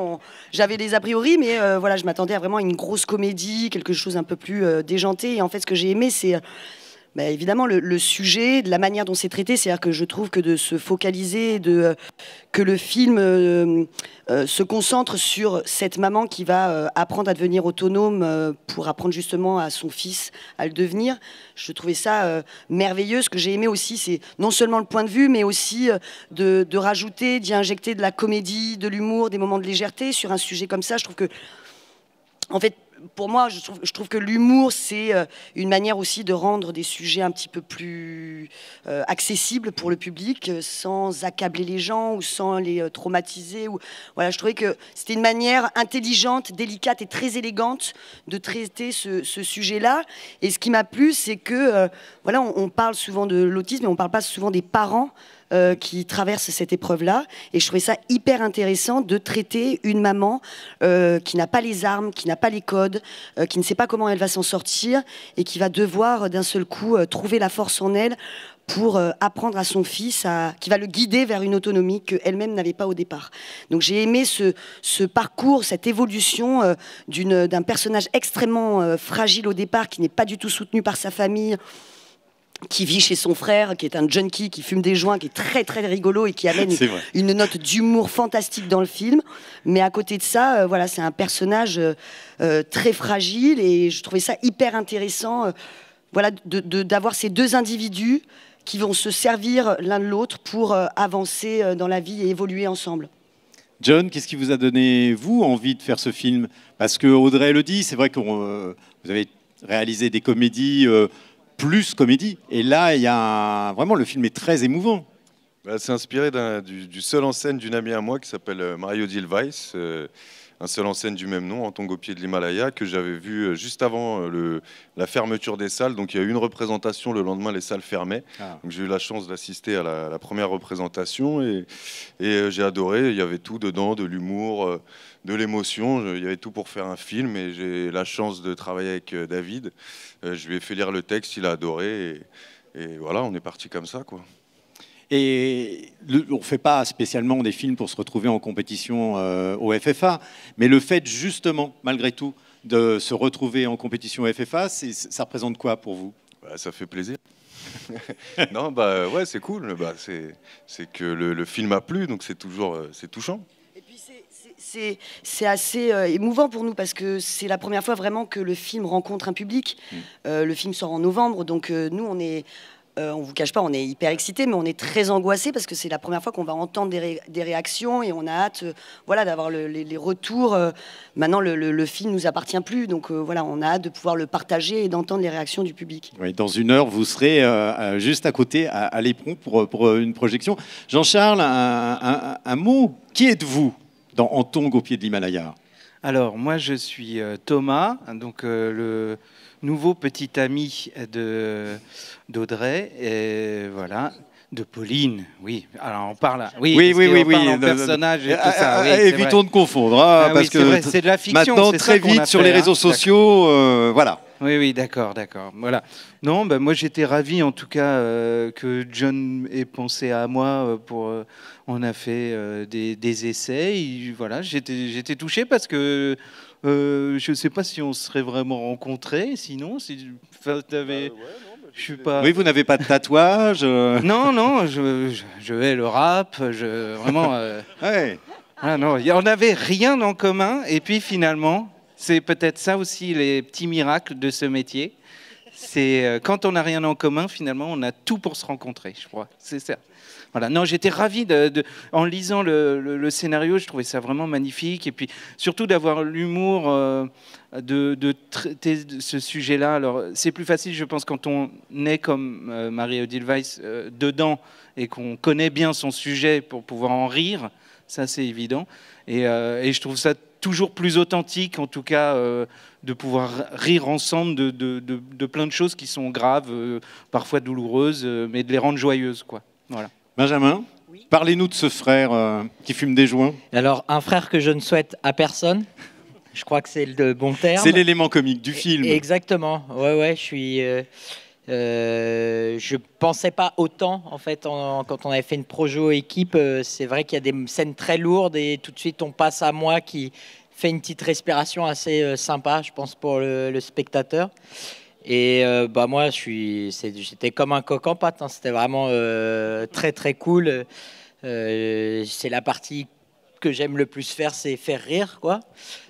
j'avais des a priori, mais voilà, je m'attendais à vraiment une grosse comédie, quelque chose un peu plus déjanté. Et en fait, ce que j'ai aimé, c'est évidemment le sujet, de la manière dont c'est traité. C'est-à-dire que je trouve que de se focaliser, que le film se concentre sur cette maman qui va apprendre à devenir autonome pour apprendre justement à son fils à le devenir, je trouvais ça merveilleux. Ce que j'ai aimé aussi, c'est non seulement le point de vue, mais aussi de rajouter, d'y injecter de la comédie, de l'humour, des moments de légèreté sur un sujet comme ça. Je trouve que, en fait, pour moi, je trouve que l'humour, c'est une manière aussi de rendre des sujets un petit peu plus accessibles pour le public, sans accabler les gens ou sans les traumatiser. Voilà, je trouvais que c'était une manière intelligente, délicate et très élégante de traiter ce sujet-là. Et ce qui m'a plu, c'est que, voilà, on parle souvent de l'autisme, mais on ne parle pas souvent des parents qui traversent cette épreuve-là. Et je trouvais ça hyper intéressant de traiter une maman qui n'a pas les armes, qui n'a pas les codes, qui ne sait pas comment elle va s'en sortir et qui va devoir d'un seul coup trouver la force en elle pour apprendre à son fils, qui va le guider vers une autonomie qu'elle-même n'avait pas au départ. Donc j'ai aimé ce parcours, cette évolution d'un personnage extrêmement fragile au départ, qui n'est pas du tout soutenu par sa famille, qui vit chez son frère, qui est un junkie, qui fume des joints, qui est très très rigolo et qui amène une note d'humour fantastique dans le film. Mais à côté de ça, voilà, c'est un personnage très fragile et je trouvais ça hyper intéressant, voilà, d'avoir ces deux individus qui vont se servir l'un de l'autre pour avancer dans la vie et évoluer ensemble. John, qu'est-ce qui vous a donné, vous, envie de faire ce film? Parce que Audrey le dit, c'est vrai que vous avez réalisé des comédies... plus comédie. Et là, il y a vraiment, le film est très émouvant. C'est inspiré du seul en scène d'une amie à moi qui s'appelle Mario Dilweiss, un seul en scène du même nom, Antongo Pied de l'Himalaya, que j'avais vu juste avant la fermeture des salles. Donc il y a eu une représentation, le lendemain les salles fermaient. Donc j'ai eu la chance d'assister à la première représentation et j'ai adoré. Il y avait tout dedans, de l'humour, de l'émotion. Il y avait tout pour faire un film et j'ai la chance de travailler avec David. Je lui ai fait lire le texte, il a adoré et voilà, on est parti comme ça, quoi. Et on ne fait pas spécialement des films pour se retrouver en compétition au FFA, mais le fait justement, malgré tout, de se retrouver en compétition au FFA, ça représente quoi pour vous? Ça fait plaisir. Non, ouais, c'est cool. C'est que le film a plu, donc c'est touchant. C'est assez émouvant pour nous parce que c'est la première fois vraiment que le film rencontre un public. Le film sort en novembre, donc nous on est... on ne vous cache pas, on est hyper excités, mais on est très angoissés parce que c'est la première fois qu'on va entendre des réactions et on a hâte voilà, d'avoir les retours. Maintenant, le film ne nous appartient plus, donc voilà, on a hâte de pouvoir le partager et d'entendre les réactions du public. Oui, dans une heure, vous serez juste à côté, à l'éperon, pour une projection. Jean-Charles, un mot. Qui êtes-vous dans Antongo Pied de l'Himalaya? Alors, moi, je suis Thomas, donc le nouveau petit ami d'Audrey, et voilà, de Pauline, oui. Alors on parle, oui, en personnage et tout ça. Oui, évitons de confondre, hein, parce que c'est de la fiction. Maintenant, très vite sur les réseaux sociaux, voilà. Oui, d'accord, voilà. Non, moi j'étais ravi en tout cas que John ait pensé à moi pour. On a fait des essais. Et, voilà, j'étais touché parce que. Je ne sais pas si on serait vraiment rencontrés, sinon, si je suis pas... Oui, vous n'avez pas de tatouage Non, je hais le rap, vraiment... Ouais. Ah non, on n'avait rien en commun, et puis finalement, c'est peut-être ça aussi les petits miracles de ce métier, c'est quand on n'a rien en commun, finalement, on a tout pour se rencontrer, je crois, c'est ça. Voilà. Non, j'étais ravi en lisant le scénario, je trouvais ça vraiment magnifique. Et puis surtout d'avoir l'humour de traiter ce sujet-là. Alors c'est plus facile, je pense, quand on est comme Mario Dilweiss dedans et qu'on connaît bien son sujet pour pouvoir en rire. Ça, c'est évident. Et je trouve ça toujours plus authentique, en tout cas, de pouvoir rire ensemble de plein de choses qui sont graves, parfois douloureuses, mais de les rendre joyeuses, quoi. Voilà. Benjamin, parlez-nous de ce frère qui fume des joints. Alors, un frère que je ne souhaite à personne, je crois que c'est le bon terme. C'est l'élément comique du film. Exactement, ouais, je suis... je pensais pas autant, en fait, quand on avait fait une projo équipe, c'est vrai qu'il y a des scènes très lourdes et tout de suite on passe à moi qui fait une petite respiration assez sympa, je pense, pour le spectateur. Et moi, j'étais comme un coq en pâte. Hein. C'était vraiment très très cool. C'est la partie que j'aime le plus faire, c'est faire rire, quoi.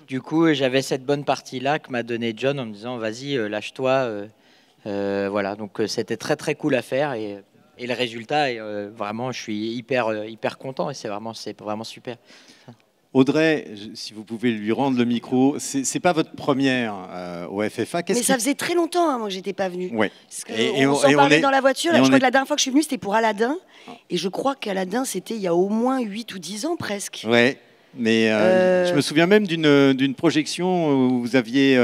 Du coup, j'avais cette bonne partie-là que m'a donné John en me disant, vas-y, lâche-toi. Voilà, donc c'était très très cool à faire et le résultat, vraiment, je suis hyper content et c'est vraiment super. Audrey, si vous pouvez lui rendre le micro, c'est pas votre première au FFA. Mais ça faisait très longtemps, moi, que j'étais pas venue. Ouais. On s'en parlait dans la voiture. Je crois que la dernière fois que je suis venue, c'était pour Aladdin. Et je crois qu'Aladdin, c'était il y a au moins 8 ou 10 ans presque. Ouais. Mais je me souviens même d'une projection où vous aviez,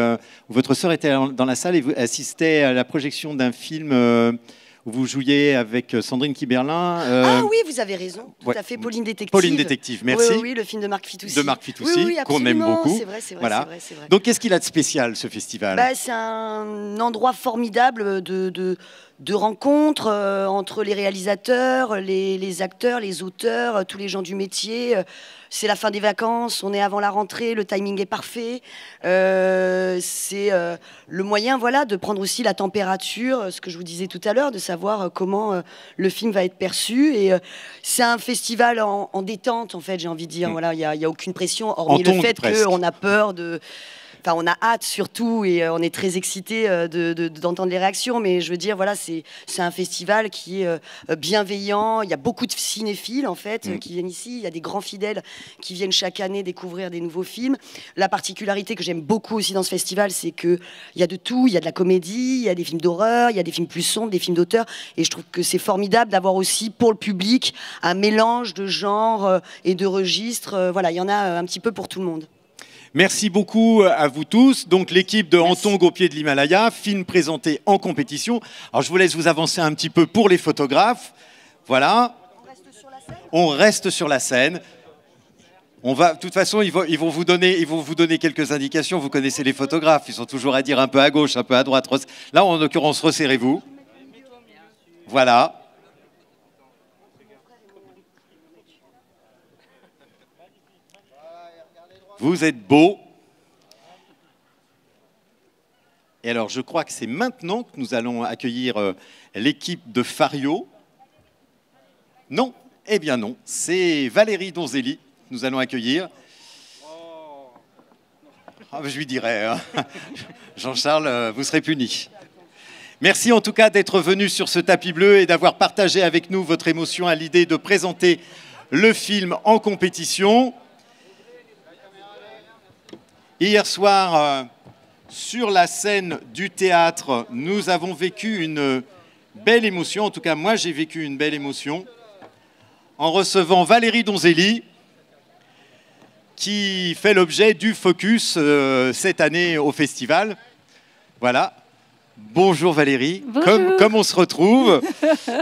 où votre sœur était dans la salle et vous assistez à la projection d'un film où vous jouiez avec Sandrine Kiberlin. Ah oui, vous avez raison, tout à fait, Pauline Détective. Pauline Détective, merci. Oui, le film de Marc Fitoussi. De Marc Fitoussi, qu'on aime beaucoup. C'est vrai, c'est vrai, voilà. c'est vrai, c'est vrai. Donc qu'est-ce qu'il a de spécial, ce festival? C'est un endroit formidable de rencontres entre les réalisateurs, les acteurs, les auteurs, tous les gens du métier. C'est la fin des vacances, on est avant la rentrée, le timing est parfait. C'est le moyen, voilà, de prendre aussi la température, ce que je vous disais tout à l'heure, de savoir comment le film va être perçu. Et c'est un festival en détente, en fait, j'ai envie de dire. Voilà, il y a aucune pression, hormis le fait qu'on a peur de... Enfin, on a hâte surtout et on est très excités d'entendre les réactions. Mais je veux dire, voilà, c'est un festival qui est bienveillant. Il y a beaucoup de cinéphiles, en fait, qui viennent ici. Il y a des grands fidèles qui viennent chaque année découvrir des nouveaux films. La particularité que j'aime beaucoup aussi dans ce festival, c'est qu'il y a de tout. Il y a de la comédie, il y a des films d'horreur, il y a des films plus sombres, des films d'auteur. Et je trouve que c'est formidable d'avoir aussi, pour le public, un mélange de genres et de registres. Voilà, il y en a un petit peu pour tout le monde. Merci beaucoup à vous tous. Donc l'équipe de Antong au pied de l'Himalaya, film présenté en compétition. Alors je vous laisse vous avancer un petit peu pour les photographes. Voilà. On reste sur la scène. On va, de toute façon, ils vont vous donner quelques indications. Vous connaissez les photographes, ils sont toujours à dire un peu à gauche, un peu à droite. Là, en l'occurrence, resserrez-vous. Voilà. Vous êtes beaux. Et alors, je crois que c'est maintenant que nous allons accueillir l'équipe de Fario. Non, eh bien non, c'est Valérie Donzelli que nous allons accueillir. Ah, je lui dirai, hein. Jean-Charles, vous serez puni. Merci en tout cas d'être venu sur ce tapis bleu et d'avoir partagé avec nous votre émotion à l'idée de présenter le film en compétition. Hier soir, sur la scène du théâtre, nous avons vécu une belle émotion. En tout cas, moi, j'ai vécu une belle émotion en recevant Valérie Donzelli, qui fait l'objet du Focus cette année au festival. Voilà. Bonjour Valérie. Bonjour. Comme on se retrouve.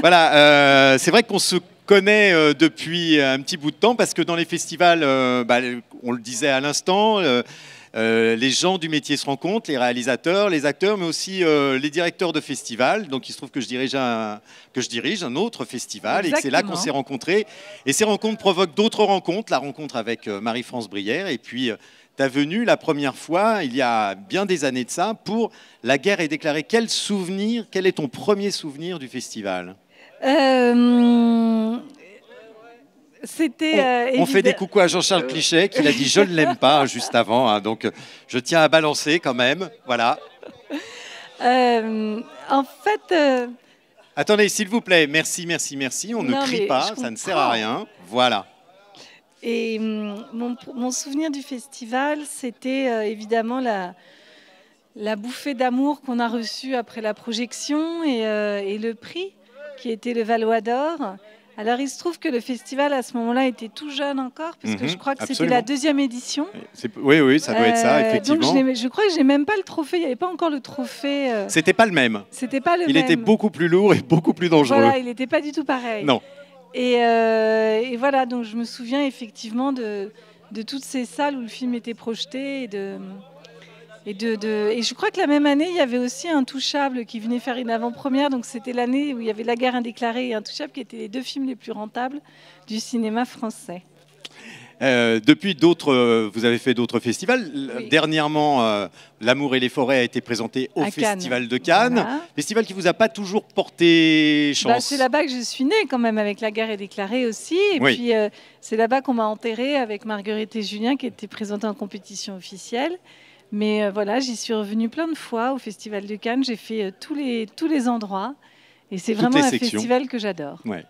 Voilà, c'est vrai qu'on se connaît depuis un petit bout de temps parce que dans les festivals, on le disait à l'instant, les gens du métier se rencontrent, les réalisateurs, les acteurs, mais aussi les directeurs de festivals. Donc il se trouve que je dirige un autre festival. Exactement. Et que c'est là qu'on s'est rencontrés. Et ces rencontres provoquent d'autres rencontres. La rencontre avec Marie-France Brière et puis ta venue la première fois, il y a bien des années de ça, pour La guerre est déclarée. Quel est ton premier souvenir du festival ? On fait des coucous à Jean-Charles Clichet qui l'a dit je ne l'aime pas juste avant, hein, donc je tiens à balancer quand même, voilà. En fait... Attendez, s'il vous plaît, merci, on ne crie pas, ça ne sert à rien, voilà. Et mon souvenir du festival, c'était évidemment la bouffée d'amour qu'on a reçue après la projection et le prix qui était le Valois d'Or. Alors, il se trouve que le festival, à ce moment-là, était tout jeune encore, parce que je crois que c'était la 2e édition. Oui, ça doit être ça, effectivement. Donc, je crois que j'ai même pas le trophée. Il n'y avait pas encore le trophée. C'était pas le même. C'était pas le même. Il était beaucoup plus lourd et beaucoup plus dangereux. Voilà, il n'était pas du tout pareil. Non. Et voilà, donc je me souviens effectivement de toutes ces salles où le film était projeté et je crois que la même année, il y avait aussi Intouchable qui venait faire une avant-première. Donc c'était l'année où il y avait La guerre indéclarée et Intouchable qui étaient les 2 films les plus rentables du cinéma français. Depuis vous avez fait d'autres festivals. Oui. Dernièrement, L'amour et les forêts a été présenté au Festival de Cannes. Voilà. Festival qui vous a pas toujours porté chance. C'est là-bas que je suis née quand même, avec La guerre est déclarée aussi. Et oui. puis c'est là-bas qu'on m'a enterrée avec Marguerite et Julien, qui était présentés en compétition officielle. Mais voilà, j'y suis revenue plein de fois au Festival de Cannes. J'ai fait tous les endroits. Et c'est vraiment un festival que j'adore. Ouais.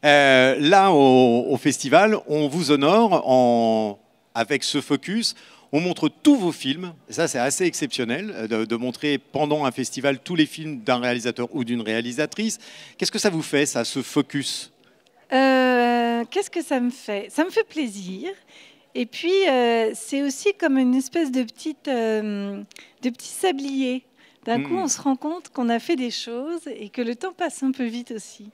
Là, au festival, on vous honore avec ce focus. On montre tous vos films. Ça, c'est assez exceptionnel de montrer pendant un festival tous les films d'un réalisateur ou d'une réalisatrice. Qu'est-ce que ça vous fait, ça, ce focus? Qu'est-ce que ça me fait? Ça me fait plaisir. Et puis, c'est aussi comme une espèce de petit sablier. D'un coup, on se rend compte qu'on a fait des choses et que le temps passe un peu vite aussi.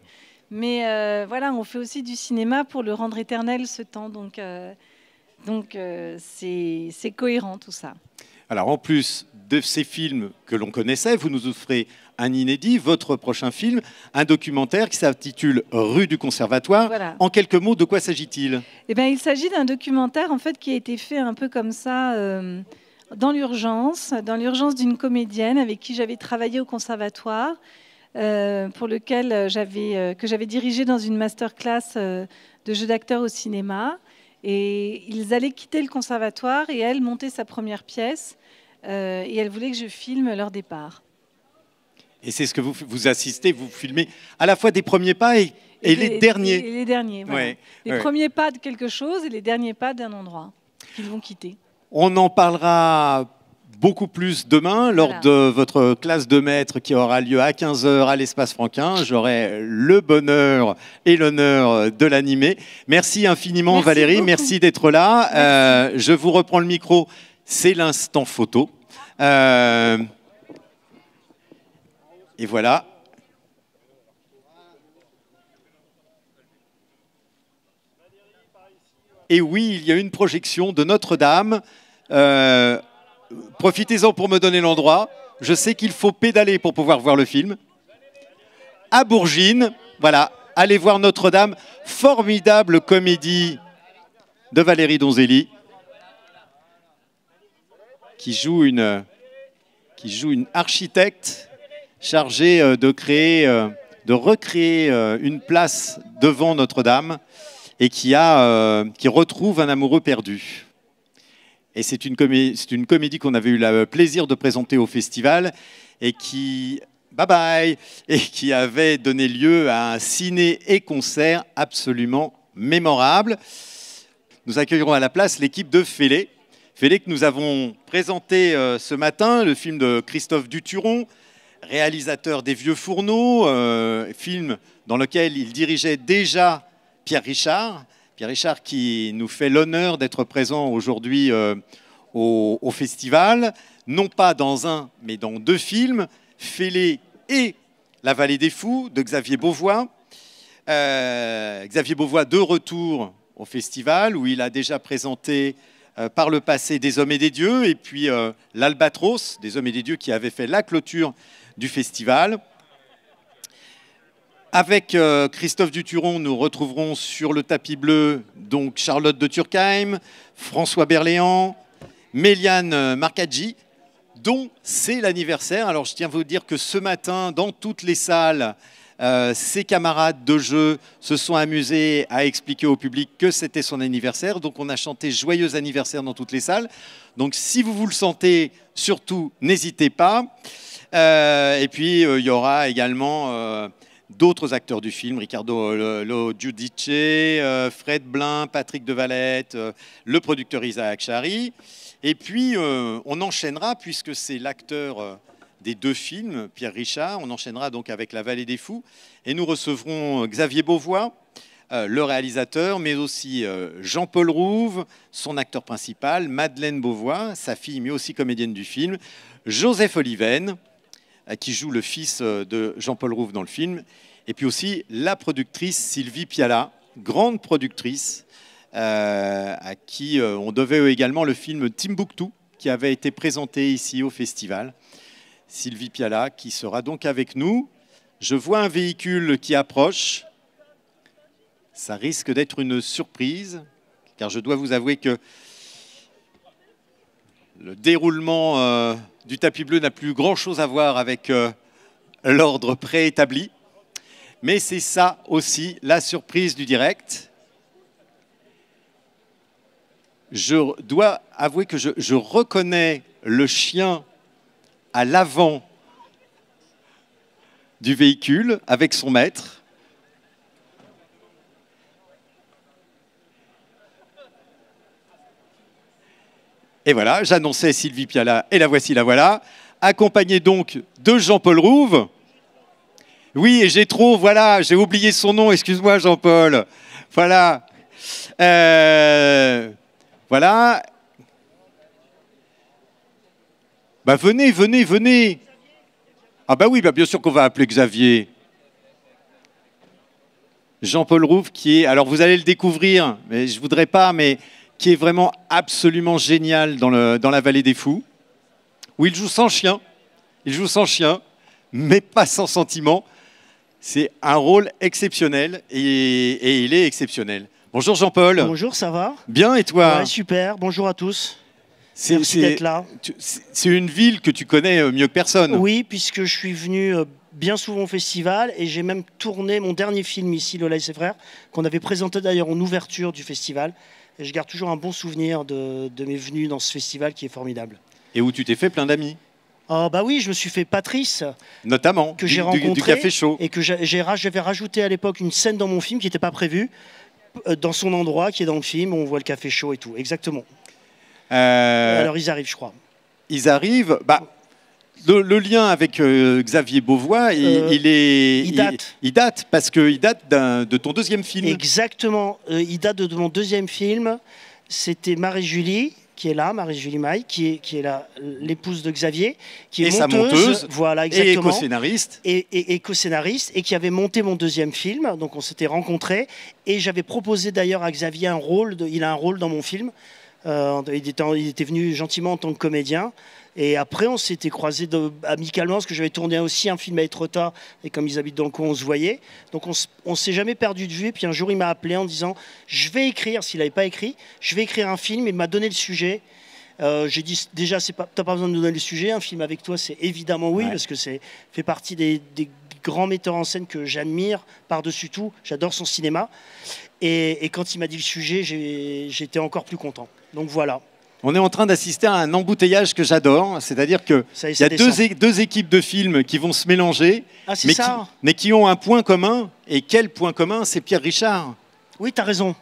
Mais voilà, on fait aussi du cinéma pour le rendre éternel, ce temps. Donc c'est cohérent, tout ça. Alors, en plus de ces films que l'on connaissait, vous nous offrez un inédit, votre prochain film, un documentaire qui s'intitule Rue du Conservatoire. Voilà. En quelques mots, de quoi s'agit-il? Eh bien, il s'agit d'un documentaire en fait, qui a été fait un peu comme ça... dans l'urgence d'une comédienne avec qui j'avais travaillé au conservatoire, pour lequel que j'avais dirigé dans une masterclass de jeu d'acteur au cinéma. Et ils allaient quitter le conservatoire et elle montait sa première pièce et elle voulait que je filme leur départ. Et c'est ce que vous assistez, vous filmez à la fois des premiers pas et les derniers. Et les derniers, voilà. Ouais, les premiers pas de quelque chose et les derniers pas d'un endroit qu'ils vont quitter. On en parlera beaucoup plus demain lors de votre classe de maître qui aura lieu à 15h à l'Espace Franquin. J'aurai le bonheur et l'honneur de l'animer. Merci infiniment Valérie, merci d'être là. Je vous reprends le micro, c'est l'instant photo. Et voilà. Et oui, il y a une projection de Notre-Dame. Profitez-en pour me donner l'endroit. Je sais qu'il faut pédaler pour pouvoir voir le film. À Bourgines, voilà, allez voir Notre-Dame. Formidable comédie de Valérie Donzelli qui joue une architecte chargée de recréer une place devant Notre-Dame et qui retrouve un amoureux perdu. Et c'est une comédie qu'on avait eu le plaisir de présenter au festival et qui avait donné lieu à un ciné et concert absolument mémorable. Nous accueillerons à la place l'équipe de Félé. Félé que nous avons présenté ce matin, le film de Christophe Duturon, réalisateur des Vieux Fourneaux, film dans lequel il dirigeait déjà Pierre Richard. Pierre Richard qui nous fait l'honneur d'être présent aujourd'hui au festival, non pas dans un, mais dans deux films, Félé et La Vallée des Fous de Xavier Beauvois. Xavier Beauvois de retour au festival où il a déjà présenté par le passé Des Hommes et des Dieux et puis L'Albatros, Des Hommes et des Dieux qui avait fait la clôture du festival. Avec Christophe Duturon, nous retrouverons sur le tapis bleu donc Charlotte de Turckheim, François Berléand, Méliane Marcaggi, dont c'est l'anniversaire. Alors je tiens à vous dire que ce matin, dans toutes les salles, ses camarades de jeu se sont amusés à expliquer au public que c'était son anniversaire. Donc on a chanté Joyeux anniversaire dans toutes les salles. Donc si vous le sentez, surtout, n'hésitez pas. Et puis il y aura également... d'autres acteurs du film, Riccardo Lo Giudice, Fred Blin, Patrick Devalette, le producteur Isaac Chary. Et puis, on enchaînera, puisque c'est l'acteur des deux films, Pierre Richard, on enchaînera donc avec La Vallée des Fous. Et nous recevrons Xavier Beauvois, le réalisateur, mais aussi Jean-Paul Rouve, son acteur principal, Madeleine Beauvois, sa fille, mais aussi comédienne du film, Joseph Oliven, qui joue le fils de Jean-Paul Rouve dans le film, et puis aussi la productrice Sylvie Piala, grande productrice, à qui on devait également le film Timbuktu, qui avait été présenté ici au festival. Sylvie Piala, qui sera donc avec nous. Je vois un véhicule qui approche. Ça risque d'être une surprise. car je dois vous avouer que le déroulement du tapis bleu n'a plus grand-chose à voir avec l'ordre préétabli. Mais c'est ça aussi la surprise du direct. Je dois avouer que je reconnais le chien à l'avant du véhicule avec son maître. Et voilà, j'annonçais Sylvie Piala et la voici, la voilà, accompagnée donc de Jean-Paul Rouve. Oui, et j'ai j'ai oublié son nom, excuse-moi Jean-Paul. Voilà. Voilà. Bah venez, venez, venez. Ah bah oui, bah bien sûr qu'on va appeler Xavier. Jean-Paul Rouve qui est, alors vous allez le découvrir, mais je voudrais pas, mais qui est vraiment absolument génial dans la Vallée des Fous, où il joue sans chien. Il joue sans chien, mais pas sans sentiment. C'est un rôle exceptionnel et il est exceptionnel. Bonjour Jean-Paul. Bonjour, ça va? Bien, et toi? Ouais, super, bonjour à tous. Merci d'être là. C'est une ville que tu connais mieux que personne. Oui, puisque je suis venu bien souvent au festival et j'ai même tourné mon dernier film ici, Lola et ses frères, qu'on avait présenté d'ailleurs en ouverture du festival. Et je garde toujours un bon souvenir de mes venues dans ce festival qui est formidable. Et où tu t'es fait plein d'amis. Oh bah oui, je me suis fait Patrice, notamment que j'ai rencontré du Café Chaud, et que j'avais rajouté à l'époque une scène dans mon film qui n'était pas prévue, dans son endroit qui est dans le film, où on voit le Café Chaud et tout, exactement. Alors ils arrivent, je crois. Ils arrivent. Bah, le lien avec Xavier Beauvois, il date parce qu'il date de ton deuxième film. Exactement, il date de mon deuxième film. C'était Marie-Julie, qui est là, Marie-Julie Maille, qui est l'épouse de Xavier, qui est sa monteuse, voilà, exactement, et éco-scénariste. Et éco-scénariste, et qui avait monté mon deuxième film. Donc on s'était rencontrés, et j'avais proposé d'ailleurs à Xavier un rôle, il a un rôle dans mon film. Il était venu gentiment en tant que comédien. Et après, on s'était croisés amicalement, parce que j'avais tourné aussi un film à Étretat, et comme ils habitent dans le coin, on se voyait. Donc on ne s'est jamais perdu de vue. Et puis un jour, il m'a appelé en disant « Je vais écrire », s'il n'avait pas écrit, « Je vais écrire un film », il m'a donné le sujet. J'ai dit déjà, tu n'as pas besoin de nous donner le sujet, un film avec toi, c'est évidemment oui, parce que c'est fait partie des grands metteurs en scène que j'admire par-dessus tout. J'adore son cinéma. Et quand il m'a dit le sujet, j'étais encore plus content. Donc voilà. On est en train d'assister à un embouteillage que j'adore, c'est-à-dire qu'il y a deux équipes de films qui vont se mélanger, mais qui ont un point commun. Et quel point commun? C'est Pierre Richard. Oui, tu as raison.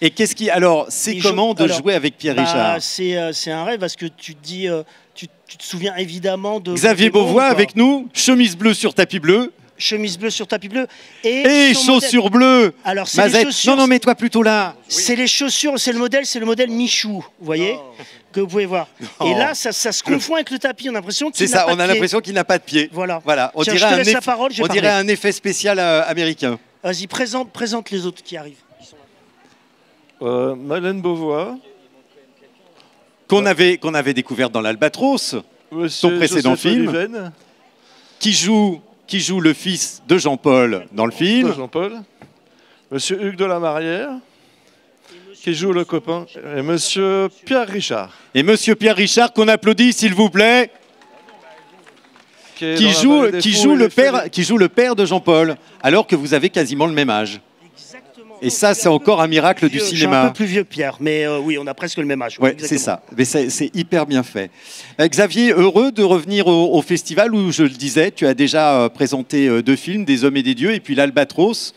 Et qu'est-ce qui, alors, c'est comment de jouer avec Pierre Richard? C'est un rêve, parce que tu te dis, tu te souviens évidemment de Xavier Beauvois avec nous, chemise bleue sur tapis bleu. Chemise bleue sur tapis bleu et chaussures bleues. Alors c'est les chaussures. Non, mets-toi plutôt là. C'est les chaussures, c'est le modèle Michou, vous voyez, que vous pouvez voir. Non. Et là, ça se confond avec le tapis. On a l'impression qu'il n'a pas de pied. C'est ça, on a l'impression qu'il n'a pas de pied. Voilà. On Tiens, dirait un effet spécial américain. Vas-y, présente les autres qui arrivent. Madeleine Beauvois. Qu'on avait découvert dans l'Albatros, son précédent film. Qui joue le fils de Jean-Paul dans le film. Jean-Paul. Monsieur Hugues de la Marrière, qui joue le copain. Et Monsieur Pierre Richard. Et Monsieur Pierre Richard, qu'on applaudit s'il vous plaît. Qui joue le père de Jean-Paul, alors que vous avez quasiment le même âge. Et ça, c'est encore un miracle du cinéma. Je suis un peu plus vieux que Pierre, mais oui, on a presque le même âge. Oui, c'est ça. Mais c'est hyper bien fait. Xavier, heureux de revenir au festival où, je le disais, tu as déjà présenté 2 films, Des hommes et des dieux, et puis l'Albatros.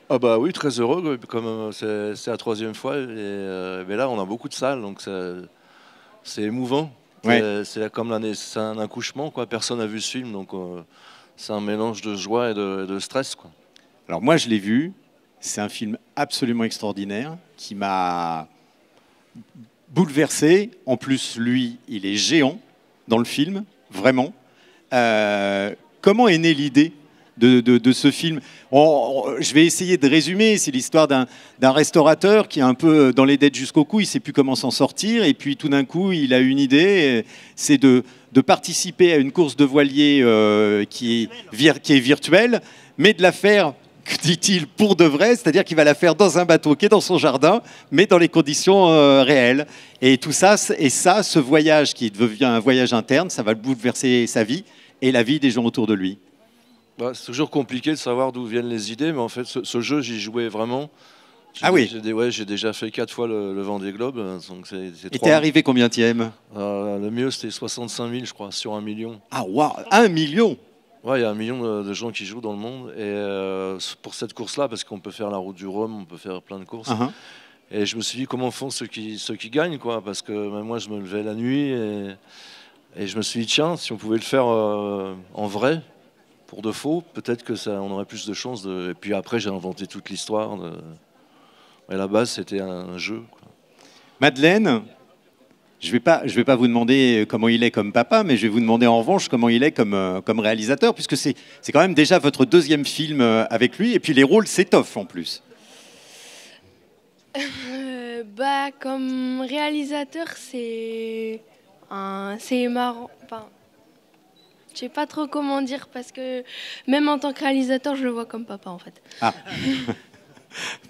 Ah bah oui, très heureux, comme c'est la 3e fois. Mais là, on a beaucoup de salles, donc c'est émouvant. Ouais. C'est comme un accouchement, quoi. Personne n'a vu ce film, donc c'est un mélange de joie et de stress, quoi. Alors moi, je l'ai vu. C'est un film absolument extraordinaire qui m'a bouleversé. En plus, lui, il est géant dans le film, vraiment. Comment est née l'idée de ce film? Je vais essayer de résumer. C'est l'histoire d'un restaurateur qui est un peu dans les dettes jusqu'au cou. Il ne sait plus comment s'en sortir. Et puis, tout d'un coup, il a une idée. C'est de participer à une course de voilier qui est virtuelle, mais de la faire dit-il, pour de vrai, c'est-à-dire qu'il va la faire dans un bateau qui est dans son jardin, mais dans les conditions réelles. Et tout ça, ce voyage qui devient un voyage interne, ça va bouleverser sa vie et la vie des gens autour de lui. Bah, c'est toujours compliqué de savoir d'où viennent les idées, mais en fait, ce jeu, j'y jouais vraiment. Ah oui. J'ai déjà fait 4 fois le Vendée Globe. Donc et t'es arrivé combienième? Le mieux, c'était 65 000, je crois, sur 1 million. Ah waouh, 1 million? Ouais, il y a 1 million de gens qui jouent dans le monde. Et pour cette course-là, parce qu'on peut faire la route du Rhum, on peut faire plein de courses. Et je me suis dit, comment font ceux qui gagnent, quoi? Parce que même moi, je me levais la nuit et je me suis dit, tiens, si on pouvait le faire en vrai, pour de faux, peut-être que on aurait plus de chances. Et puis après, j'ai inventé toute l'histoire. Et à la base, c'était un jeu, quoi. Madeleine, je vais pas vous demander comment il est comme papa, mais je vais vous demander en revanche comment il est comme réalisateur, puisque c'est quand même déjà votre deuxième film avec lui, et puis les rôles s'étoffent en plus. Comme réalisateur, c'est marrant. Enfin, je sais pas trop comment dire, parce que même en tant que réalisateur, je le vois comme papa en fait. Ah.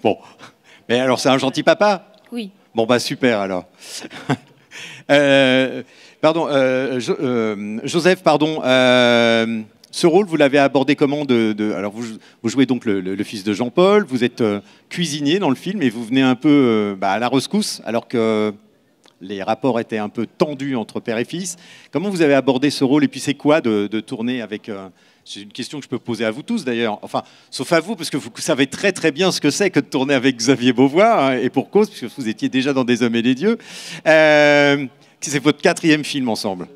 Bon. Mais alors, c'est un gentil papa? Oui. Bon, bah super alors. Pardon, Joseph, pardon. Ce rôle, vous l'avez abordé comment alors, vous jouez donc le fils de Jean-Paul, vous êtes cuisinier dans le film et vous venez un peu à la rescousse, alors que les rapports étaient un peu tendus entre père et fils. Comment vous avez abordé ce rôle et puis c'est quoi de tourner avec... C'est une question que je peux poser à vous tous d'ailleurs, enfin, sauf à vous, parce que vous savez très très bien ce que c'est que de tourner avec Xavier Beauvois, hein, et pour cause, puisque vous étiez déjà dans Des Hommes et des Dieux. C'est votre 4e film ensemble.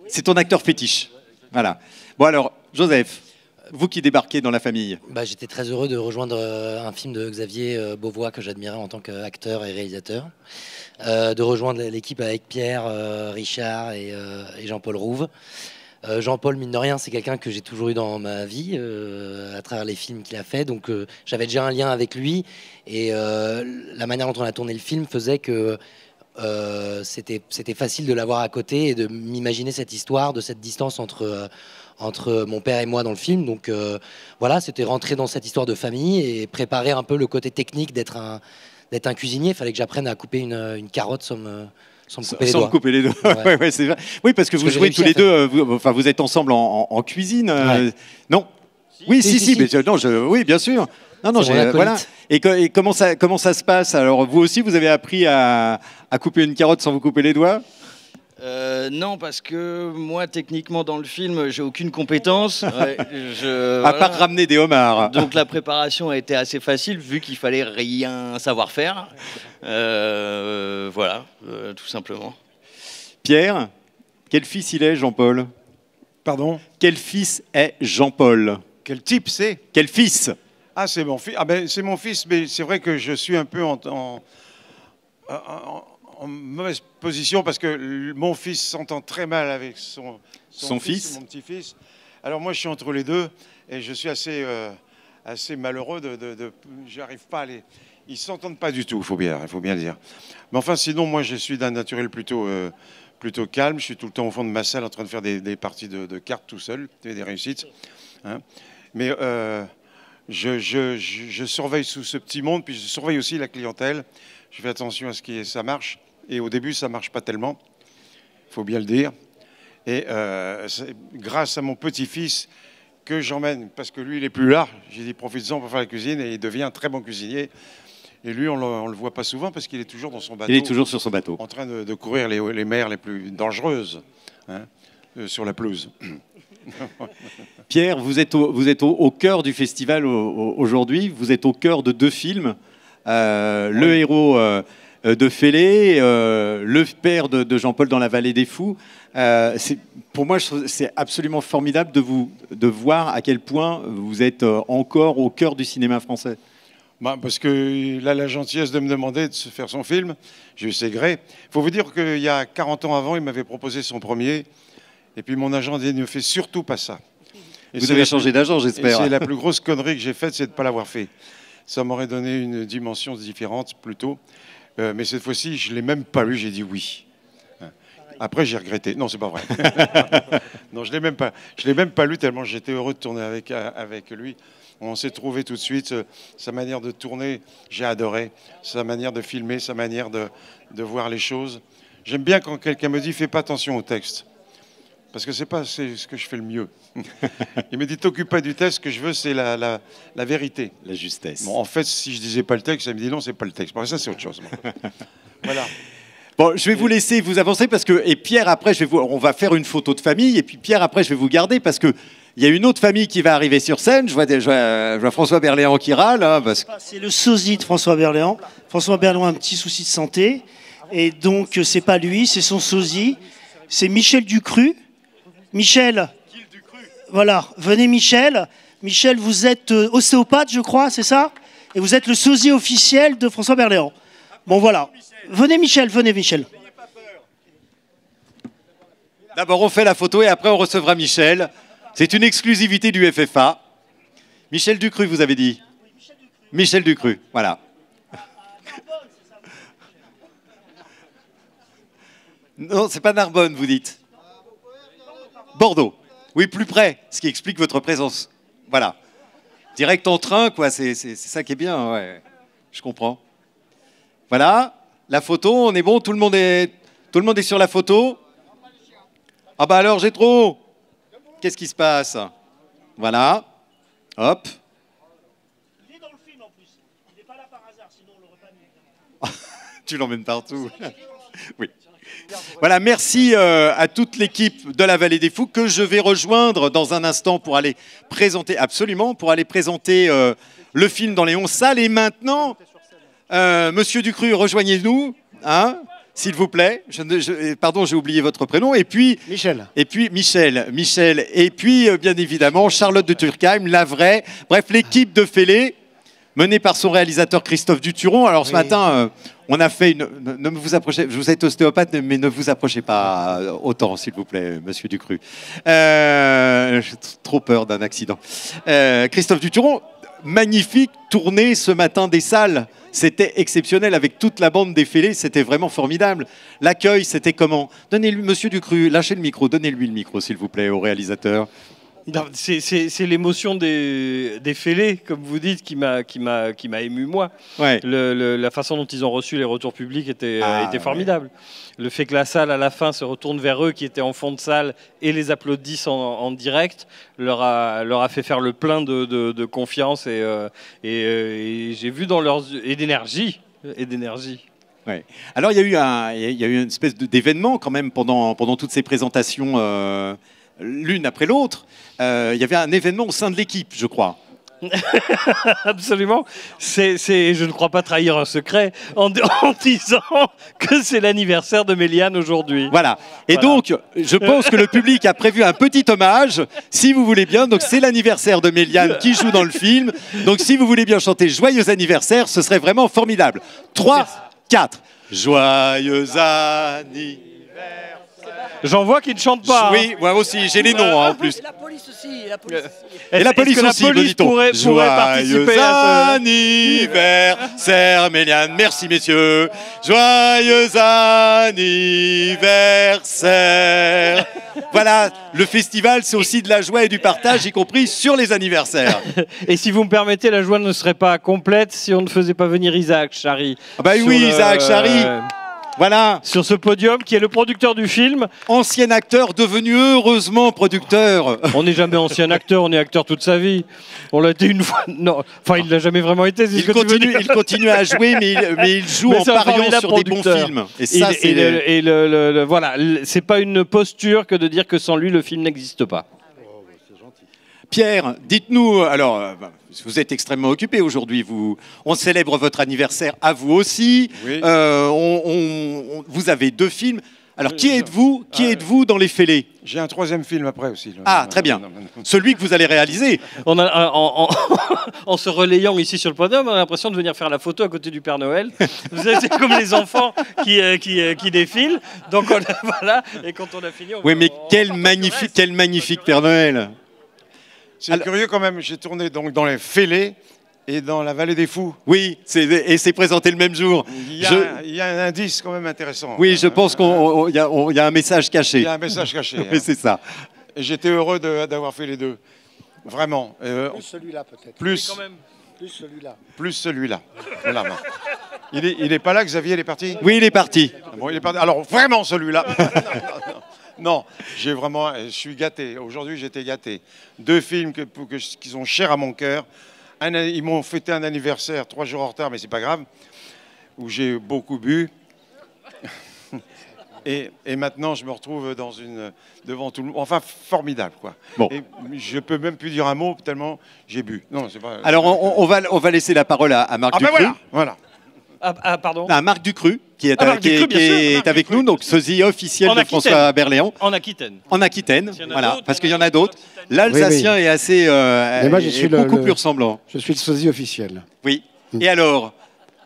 C'est ton acteur fétiche. Voilà. Bon alors, Joseph, vous qui débarquez dans la famille. J'étais très heureux de rejoindre un film de Xavier Beauvois que j'admirais en tant qu'acteur et réalisateur, de rejoindre l'équipe avec Pierre, Richard et Jean-Paul Rouve. Jean-Paul, mine de rien, c'est quelqu'un que j'ai toujours eu dans ma vie à travers les films qu'il a fait. Donc j'avais déjà un lien avec lui et la manière dont on a tourné le film faisait que c'était facile de l'avoir à côté et de m'imaginer cette histoire, de cette distance entre mon père et moi dans le film. Donc voilà, c'était rentrer dans cette histoire de famille et préparer un peu le côté technique d'être un cuisinier. Il fallait que j'apprenne à couper une carotte sans me couper les doigts. Ouais. Ouais, c'est vrai. Oui, parce que vous jouez tous les deux, vous êtes ensemble en cuisine. Non? Oui, si. Mais, non, oui, bien sûr. Non, voilà. Et comment ça se passe? Alors, vous aussi, vous avez appris à couper une carotte sans vous couper les doigts? Non, parce que moi, techniquement, dans le film, j'ai aucune compétence. À part ramener des homards. Donc la préparation a été assez facile, vu qu'il fallait rien savoir faire. Voilà, tout simplement. Pierre, quel fils il est, Jean-Paul? Pardon? Quel fils est Jean-Paul? Quel type c'est? Quel fils? Ah, c'est mon fils. Ah ben, c'est mon fils, mais c'est vrai que je suis un peu en mauvaise position parce que mon fils s'entend très mal avec son fils, mon petit-fils. Alors moi, je suis entre les deux et je suis assez malheureux j'arrive pas à les... Ils s'entendent pas du tout, il faut bien le dire. Mais enfin, sinon, moi, je suis d'un naturel plutôt calme. Je suis tout le temps au fond de ma salle en train de faire des parties de cartes tout seul, des réussites. Hein. Mais je surveille sous ce petit monde, puis je surveille aussi la clientèle. Je fais attention à ce que ça marche. Et au début, ça ne marche pas tellement, il faut bien le dire. Et c'est grâce à mon petit-fils que j'emmène, parce que lui, il n'est plus là. J'ai dit, profites-en pour faire la cuisine, et il devient un très bon cuisinier. Et lui, on ne le voit pas souvent, parce qu'il est toujours dans son bateau. Il est toujours sur son bateau. En train de courir les mers les plus dangereuses, hein, sur la pelouse. Pierre, vous êtes au cœur du festival aujourd'hui. Vous êtes au cœur de 2 films. Le héros de Fellé, le père de Jean-Paul dans La Vallée des Fous. Pour moi, c'est absolument formidable de voir à quel point vous êtes encore au cœur du cinéma français. Parce qu'il a la gentillesse de me demander de se faire son film. J'ai eu ses grés. Il faut vous dire qu'il y a 40 ans avant, il m'avait proposé son premier. Et puis mon agent dit, ne fais surtout pas ça. Vous avez changé d'agent, j'espère. C'est la plus grosse connerie que j'ai faite, c'est de ne pas l'avoir fait. Ça m'aurait donné une dimension différente, plutôt. Mais cette fois-ci, je ne l'ai même pas lu, j'ai dit oui. Après, j'ai regretté. Non, c'est pas vrai. Non, je l'ai même pas lu tellement j'étais heureux de tourner avec lui. On s'est trouvé tout de suite. Sa manière de tourner, j'ai adoré. Sa manière de filmer, sa manière de voir les choses. J'aime bien quand quelqu'un me dit « fais pas attention au texte ». Parce que c'est ce que je fais le mieux. Il me dit, t'occupe pas du texte, ce que je veux, c'est la vérité. La justesse. Bon, en fait, si je disais pas le texte, ça me dit non, c'est pas le texte. Bon, ça, c'est autre chose. Voilà. Bon, je vais vous laisser vous avancer parce que, et Pierre, après, on va faire une photo de famille, et puis Pierre, après, je vais vous garder parce que il y a une autre famille qui va arriver sur scène. Je vois François Berléand qui râle. Hein, C'est le sosie de François Berléand. François Berléand a un petit souci de santé, et donc c'est pas lui, c'est son sosie. C'est Michel Ducru. Michel, voilà, venez Michel. Michel, vous êtes ostéopathe, je crois, c'est ça? Et vous êtes le sosie officiel de François Berléand. Bon, voilà. Venez Michel, venez Michel. D'abord, on fait la photo et après, on recevra Michel. C'est une exclusivité du FFA. Michel Ducru, vous avez dit? Michel Ducru, voilà. Non, c'est pas Narbonne, vous dites. Bordeaux. Oui, plus près, ce qui explique votre présence. Voilà. Direct en train, quoi, c'est ça qui est bien, ouais. Je comprends. Voilà, la photo, on est bon, tout le monde est sur la photo. Ah bah alors, j'ai trop. Qu'est-ce qui se passe? Voilà. Hop. Il est dans le film en plus. Il n'est pas là par hasard, sinon on l'aurait pas mis. Tu l'emmènes partout. Oui. Voilà, merci à toute l'équipe de la Vallée des Fous que je vais rejoindre dans un instant pour aller présenter, absolument, pour aller présenter le film dans les 11 salles. Et maintenant, Monsieur Ducru, rejoignez-nous, hein, s'il vous plaît. Pardon, j'ai oublié votre prénom. Et puis Michel. Et puis Michel. Et puis, bien évidemment, Charlotte de Turckheim, la vraie. Bref, l'équipe de Fellé, menée par son réalisateur Christophe Duturon. Alors ce matin, on a fait une... Ne vous approchez, vous êtes ostéopathe, mais ne vous approchez pas autant, s'il vous plaît, Monsieur Ducru. J'ai trop peur d'un accident. Christophe Duturon, magnifique tournée ce matin des salles. C'était exceptionnel avec toute la bande des Fellés, c'était vraiment formidable. L'accueil, c'était comment? Donnez-lui, Monsieur Ducru, lâchez le micro, donnez-lui le micro, s'il vous plaît, au réalisateur. C'est l'émotion des Fellés, comme vous dites, qui m'a ému moi. Ouais. La façon dont ils ont reçu les retours publics était formidable. Ouais. Le fait que la salle à la fin se retourne vers eux, qui étaient en fond de salle, et les applaudissent en direct, leur a fait faire le plein de confiance et j'ai vu dans leurs yeux et d'énergie. Ouais. Alors il y a eu une espèce d'événement quand même pendant toutes ces présentations. L'une après l'autre, il y avait un événement au sein de l'équipe, je crois. Absolument. Je ne crois pas trahir un secret en disant que c'est l'anniversaire de Méliane aujourd'hui. Voilà. Et donc, je pense que le public a prévu un petit hommage, si vous voulez bien. Donc, c'est l'anniversaire de Méliane qui joue dans le film. Donc, si vous voulez bien chanter Joyeux anniversaire, ce serait vraiment formidable. 3, 4. Joyeux anniversaire. J'en vois qui ne chantent pas. Oui, moi aussi, j'ai les noms en plus. Et la police aussi. Et la police aussi, me dit-on. Pourrait participer à anniversaire, Méliane. Merci, messieurs. Joyeux anniversaire. Voilà, le festival, c'est aussi de la joie et du partage, y compris sur les anniversaires. Et si vous me permettez, la joie ne serait pas complète si on ne faisait pas venir Isaac Chari. Ah bah oui, Isaac Chari. Voilà. Sur ce podium, qui est le producteur du film. Ancien acteur, devenu heureusement producteur. On n'est jamais ancien acteur, on est acteur toute sa vie. On l'a été une fois. Non, enfin, il l'a jamais vraiment été. Il continue à jouer, mais il joue en pariant sur des bons films. Et ça, voilà, c'est pas une posture que de dire que sans lui, le film n'existe pas. Pierre, dites-nous, alors, vous êtes extrêmement occupé aujourd'hui, on célèbre votre anniversaire à vous aussi, oui. Vous avez 2 films. Alors, qui êtes-vous dans les Fellés? J'ai un 3e film après aussi. Ah, très bien. Celui que vous allez réaliser. En se relayant ici sur le podium, on a l'impression de venir faire la photo à côté du Père Noël. C'est comme les enfants qui défilent. Donc, voilà, et quand on a fini... Oui, mais quel magnifique Père Noël. C'est curieux quand même, j'ai tourné donc dans les Fellés et dans la Vallée des Fous. Oui, et c'est présenté le même jour. Il y a un indice quand même intéressant. Oui, je pense qu'il y a un message caché. Il y a un message caché. Oui, c'est ça. Et j'étais heureux d'avoir fait les 2. Vraiment. Plus celui-là peut-être. Plus. Plus celui-là. Plus celui-là. Voilà. Il n'est pas là, Xavier, il est parti? Oui, il est parti. Bon, il est parti. Alors, vraiment celui-là. Non, je suis gâté. Aujourd'hui, j'étais gâté. 2 films qui sont chers à mon cœur. Ils m'ont fêté un anniversaire 3 jours en retard, mais c'est pas grave, où j'ai beaucoup bu. Et maintenant, je me retrouve devant tout le monde. Enfin, formidable, quoi. Bon. Et je peux même plus dire un mot tellement j'ai bu. Non, c'est pas. Alors, on va laisser la parole à Marc Ducru. Voilà. Pardon. À Marc Ducru, qui est, Marc Ducru, bien sûr, Marc avec nous, donc sosie officiel de François Berléand. En Aquitaine. En Aquitaine, voilà, parce qu'il y en a d'autres. L'Alsacien est assez, moi, je suis beaucoup plus ressemblant. Je suis le sosie officiel. Oui. Et alors,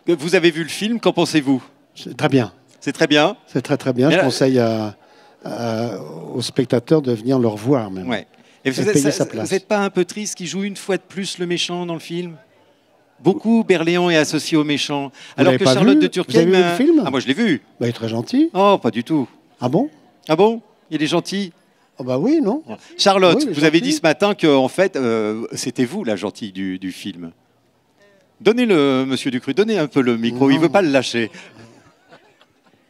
vous avez vu le film, qu'en pensez-vous? C'est très bien. C'est très bien. C'est très très bien. Je conseille aux spectateurs de venir le revoir même. Ouais. Et vous n'êtes pas un peu triste qu'il joue une fois de plus le méchant dans le film? Beaucoup, Berléand est associé au méchant. Alors que Charlotte de Turckheim... Vous avez vu le film? Ah, moi je l'ai vu. Bah, il est très gentil. Oh, pas du tout. Ah bon? Ah bon? Il est gentil? Oh bah oui, non. Charlotte, oui, vous avez dit ce matin que en fait, c'était vous la gentille du film. Donnez-le, monsieur Ducru, donnez un peu le micro, il ne veut pas le lâcher.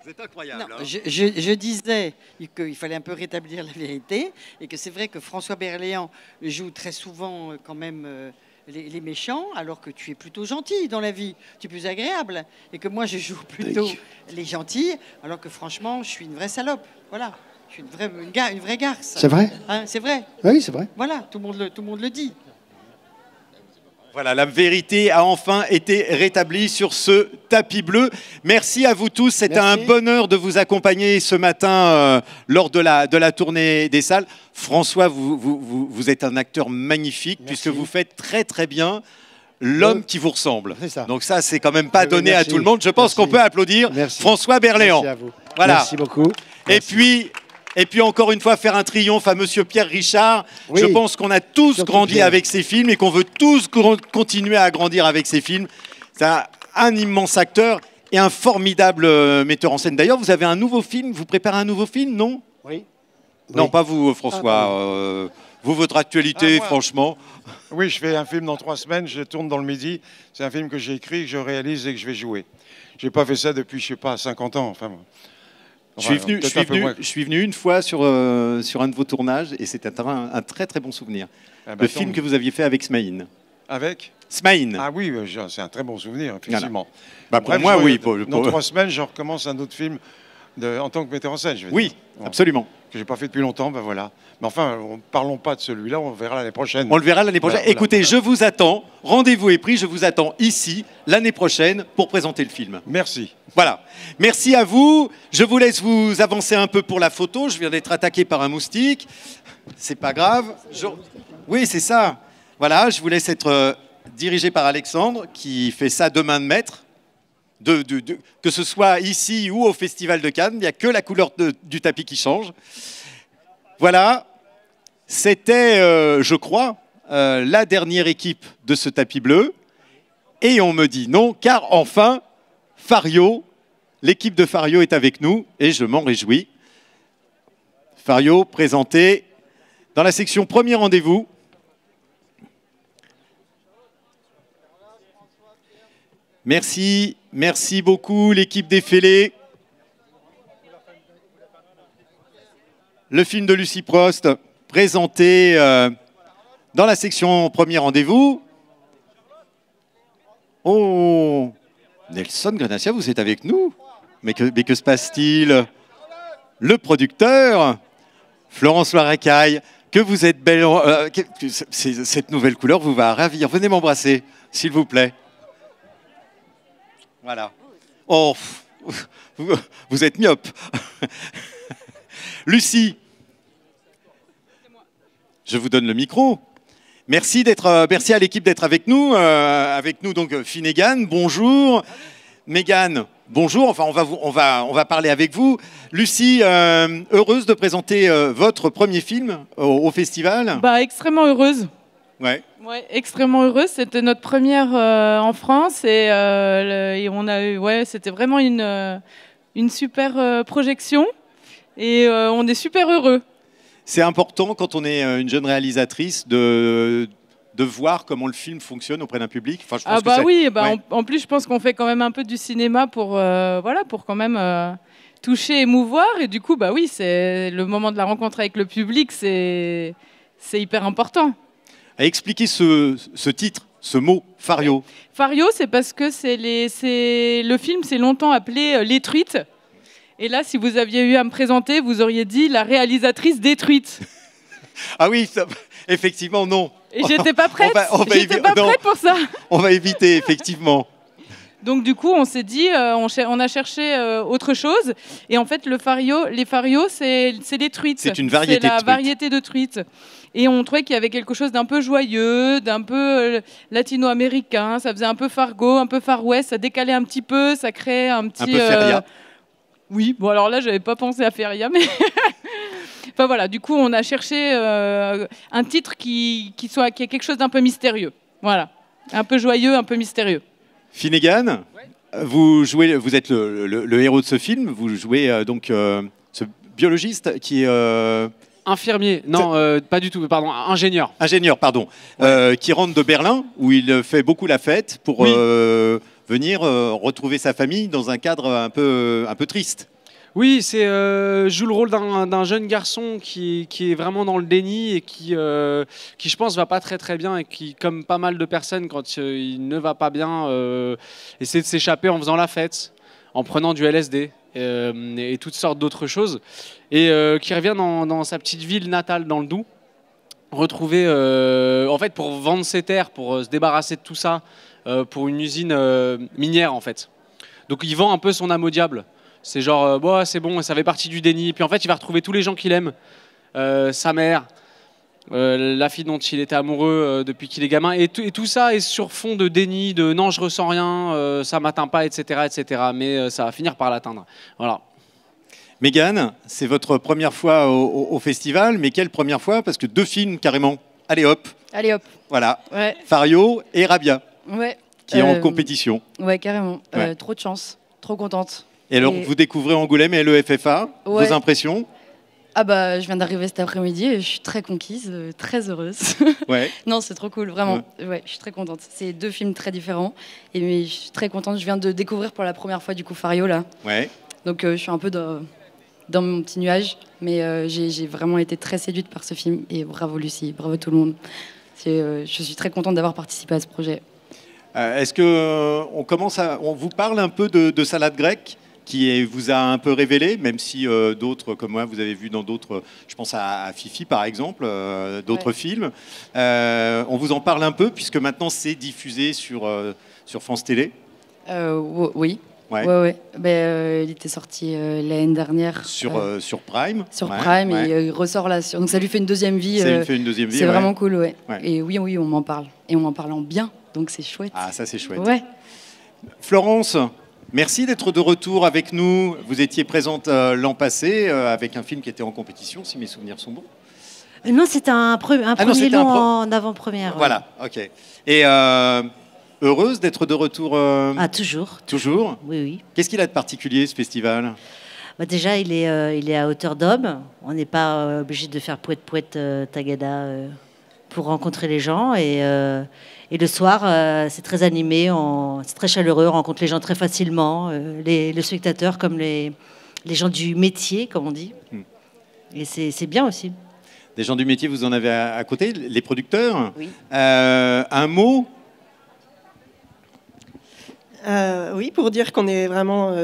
Vous êtes incroyable. Non, je disais qu'il fallait un peu rétablir la vérité et que c'est vrai que François Berléand joue très souvent quand même les méchants, alors que tu es plutôt gentil dans la vie, tu es plus agréable, et que moi je joue plutôt les gentils, alors que franchement je suis une vraie salope. Voilà, je suis une vraie garce. C'est vrai? Hein, c'est vrai. Oui, c'est vrai. Voilà, tout le monde le dit. Voilà, la vérité a enfin été rétablie sur ce tapis bleu. Merci à vous tous. C'était un bonheur de vous accompagner ce matin lors de la tournée des salles. François, vous êtes un acteur magnifique. Merci. Puisque vous faites très très bien l'homme qui vous ressemble. Ça. Donc ça, c'est quand même pas donné à tout le monde. Je pense qu'on peut applaudir François Berléand. Merci à vous. Voilà. Merci beaucoup. Merci. Et puis encore une fois, faire un triomphe à Monsieur Pierre Richard. Oui. Je pense qu'on a tous grandi avec ses films et qu'on veut tous continuer à grandir avec ses films. C'est un immense acteur et un formidable metteur en scène. D'ailleurs, vous avez un nouveau film, vous préparez un nouveau film, non? Oui. Non, pas vous, François. Vous, votre actualité, franchement. Oui, je fais un film dans 3 semaines, je tourne dans le Midi. C'est un film que j'ai écrit, que je réalise et que je vais jouer. Je n'ai pas fait ça depuis, je ne sais pas, 50 ans. Enfin, je suis venu une fois sur un de vos tournages et c'était un très très bon souvenir. Le film que vous aviez fait avec Smaïn. Avec Smaïn. Ah oui, c'est un très bon souvenir, effectivement. Voilà. Pour moi, oui. Dans 3 semaines, je recommence un autre film en tant que metteur en scène. Je veux dire. Absolument. Que j'ai pas fait depuis longtemps, ben voilà. Mais enfin, parlons pas de celui-là, on le verra l'année prochaine. On le verra l'année prochaine. Écoutez, je vous attends. Rendez-vous est pris. Je vous attends ici l'année prochaine pour présenter le film. Merci. Voilà. Merci à vous. Je vous laisse vous avancer un peu pour la photo. Je viens d'être attaqué par un moustique. C'est pas grave. Oui, c'est ça. Voilà. Je vous laisse être dirigé par Alexandre qui fait ça de main de maître. Que ce soit ici ou au Festival de Cannes, il n'y a que la couleur du tapis qui change. Voilà, c'était, je crois, la dernière équipe de ce tapis bleu. Et on me dit non, car enfin, Fario, l'équipe de Fario est avec nous, et je m'en réjouis. Fario, présenté dans la section Premier Rendez-vous. Merci, merci beaucoup l'équipe des Fêlés. Le film de Lucie Prost, présenté dans la section Premier Rendez-vous. Oh, Nelson Grenassia, vous êtes avec nous? Mais que se passe-t-il? Le producteur, Florence Loirecaille, que vous êtes belle. Cette nouvelle couleur vous va ravir. Venez m'embrasser, s'il vous plaît. Voilà. Oh, vous êtes myope. Lucie, je vous donne le micro. Merci à l'équipe d'être avec nous. Donc Finnegan, bonjour. Mégane, bonjour. Enfin, on va parler avec vous. Lucie, heureuse de présenter votre premier film au festival. Extrêmement heureuse. Ouais. Ouais, extrêmement heureuse. C'était notre première en France et on a eu, c'était vraiment une super projection et on est super heureux. C'est important quand on est une jeune réalisatrice de voir comment le film fonctionne auprès d'un public. Enfin, je pense que oui, ouais. en plus je pense qu'on fait quand même un peu du cinéma pour pour quand même toucher, émouvoir, et du coup oui, c'est le moment de la rencontre avec le public, c'est hyper important. À expliquer ce titre, ce mot Fario. Fario, c'est parce que le film s'est longtemps appelé Les Truites. Et là, si vous aviez eu à me présenter, vous auriez dit la réalisatrice détruite. Ah oui, effectivement, non. Et j'étais pas prête. J'étais pas prête pour ça. On va éviter, effectivement. Donc du coup, on s'est dit, on a cherché autre chose. Et en fait, les farios, c'est les truites. C'est une variété. C'est la variété de truites. Et on trouvait qu'il y avait quelque chose d'un peu joyeux, d'un peu latino-américain. Ça faisait un peu Fargo, un peu Far West. Ça décalait un petit peu, ça créait un petit... Un peu Feria. Oui, bon alors là, j'avais pas pensé à Feria, mais... Enfin voilà, du coup, on a cherché un titre qui ait quelque chose d'un peu mystérieux. Voilà, un peu joyeux, un peu mystérieux. Finnegan, vous êtes le héros de ce film. Vous jouez donc ce biologiste qui est... Infirmier, non, pas du tout, pardon, ingénieur. Ingénieur, pardon, qui rentre de Berlin, où il fait beaucoup la fête pour venir retrouver sa famille dans un cadre un peu triste. Oui, joue le rôle d'un jeune garçon qui est vraiment dans le déni et qui je pense, va pas très très bien et qui, comme pas mal de personnes, quand il ne va pas bien, essaie de s'échapper en faisant la fête, en prenant du LSD et toutes sortes d'autres choses, et qui revient dans sa petite ville natale dans le Doubs, retrouver, en fait, pour vendre ses terres, pour se débarrasser de tout ça, pour une usine minière, en fait. Donc il vend un peu son âme au diable. C'est genre, c'est bon, ça fait partie du déni. Puis en fait, il va retrouver tous les gens qu'il aime. Sa mère, la fille dont il était amoureux depuis qu'il est gamin. Et tout ça est sur fond de déni, de non, je ressens rien, ça m'atteint pas, etc., etc. Mais ça va finir par l'atteindre. Voilà. Mégane, c'est votre première fois au festival, mais quelle première fois? Parce que 2 films carrément. Allez hop. Allez hop. Voilà. Ouais. Fario et Rabia. Ouais. Qui est en compétition. Ouais, carrément. Ouais. Trop de chance. Trop contente. Et alors, vous découvrez Angoulême et le FFA. Ouais. Vos impressions? Je viens d'arriver cet après-midi et je suis très conquise, très heureuse. Ouais. Non, c'est trop cool, vraiment. Ouais, je suis très contente. C'est 2 films très différents. Mais je suis très contente. Je viens de découvrir pour la première fois, du coup, Fario, là. Ouais. Donc, je suis un peu dans mon petit nuage. Mais j'ai vraiment été très séduite par ce film. Et bravo, Lucie. Bravo, tout le monde. Je suis très contente d'avoir participé à ce projet. Est-ce on vous parle un peu de salade grecque qui vous a un peu révélé, même si d'autres comme moi, vous avez vu dans d'autres, je pense à Fifi par exemple, d'autres films. On vous en parle un peu puisque maintenant c'est diffusé sur France Télé. Oui. Ouais. Il était sorti l'année dernière. Sur Prime. Sur Prime, et il ressort là. Donc ça lui fait une deuxième vie. Ça lui fait une deuxième vie. C'est vraiment cool, ouais. Et oui, on m'en parle. Et on m'en parle en bien, donc c'est chouette. Ah, ça c'est chouette. Ouais. Florence, merci d'être de retour avec nous. Vous étiez présente l'an passé avec un film qui était en compétition, si mes souvenirs sont bons. Non, c'était un premier long en avant-première. Voilà, ok. Et heureuse d'être de retour toujours. Toujours? Oui. Qu'est-ce qu'il a de particulier, ce festival? Déjà, il est à hauteur d'homme. On n'est pas obligé de faire poète tagada pour rencontrer les gens. Et le soir, c'est très animé, c'est très chaleureux, on rencontre les gens très facilement, les spectateurs comme les gens du métier, comme on dit. Et c'est bien aussi. Des gens du métier, vous en avez à côté, les producteurs. Oui. Un mot? Oui, pour dire qu'on est vraiment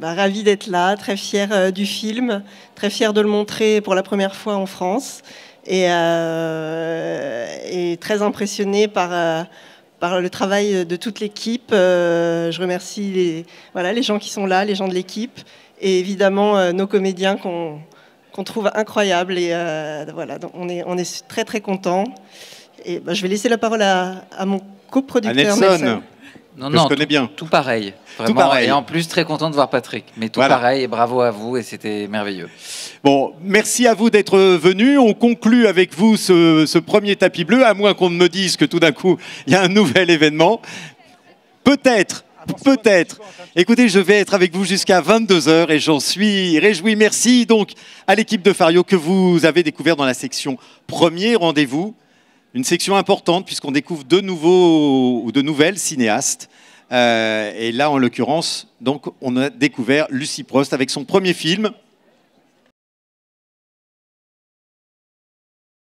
ravis d'être là, très fiers du film, très fiers de le montrer pour la première fois en France. Et très impressionnée par le travail de toute l'équipe. Je remercie les gens qui sont là, les gens de l'équipe, et évidemment nos comédiens qu'on trouve incroyables. Et donc on est très très contents. Et je vais laisser la parole à mon coproducteur Nelson. Non, je connais bien. Tout pareil, vraiment. Tout pareil. Et en plus, très content de voir Patrick. Mais tout pareil, et bravo à vous, et c'était merveilleux. Bon, merci à vous d'être venus. On conclut avec vous ce premier tapis bleu, à moins qu'on ne me dise que tout d'un coup, il y a un nouvel événement. Peut-être Peut-être. Écoutez, je vais être avec vous jusqu'à 22h et j'en suis réjoui. Merci donc à l'équipe de Fario que vous avez découvert dans la section premier rendez-vous. Une section importante puisqu'on découvre de nouveaux ou de nouvelles cinéastes. Et là, en l'occurrence, donc, on a découvert Lucie Prost avec son premier film,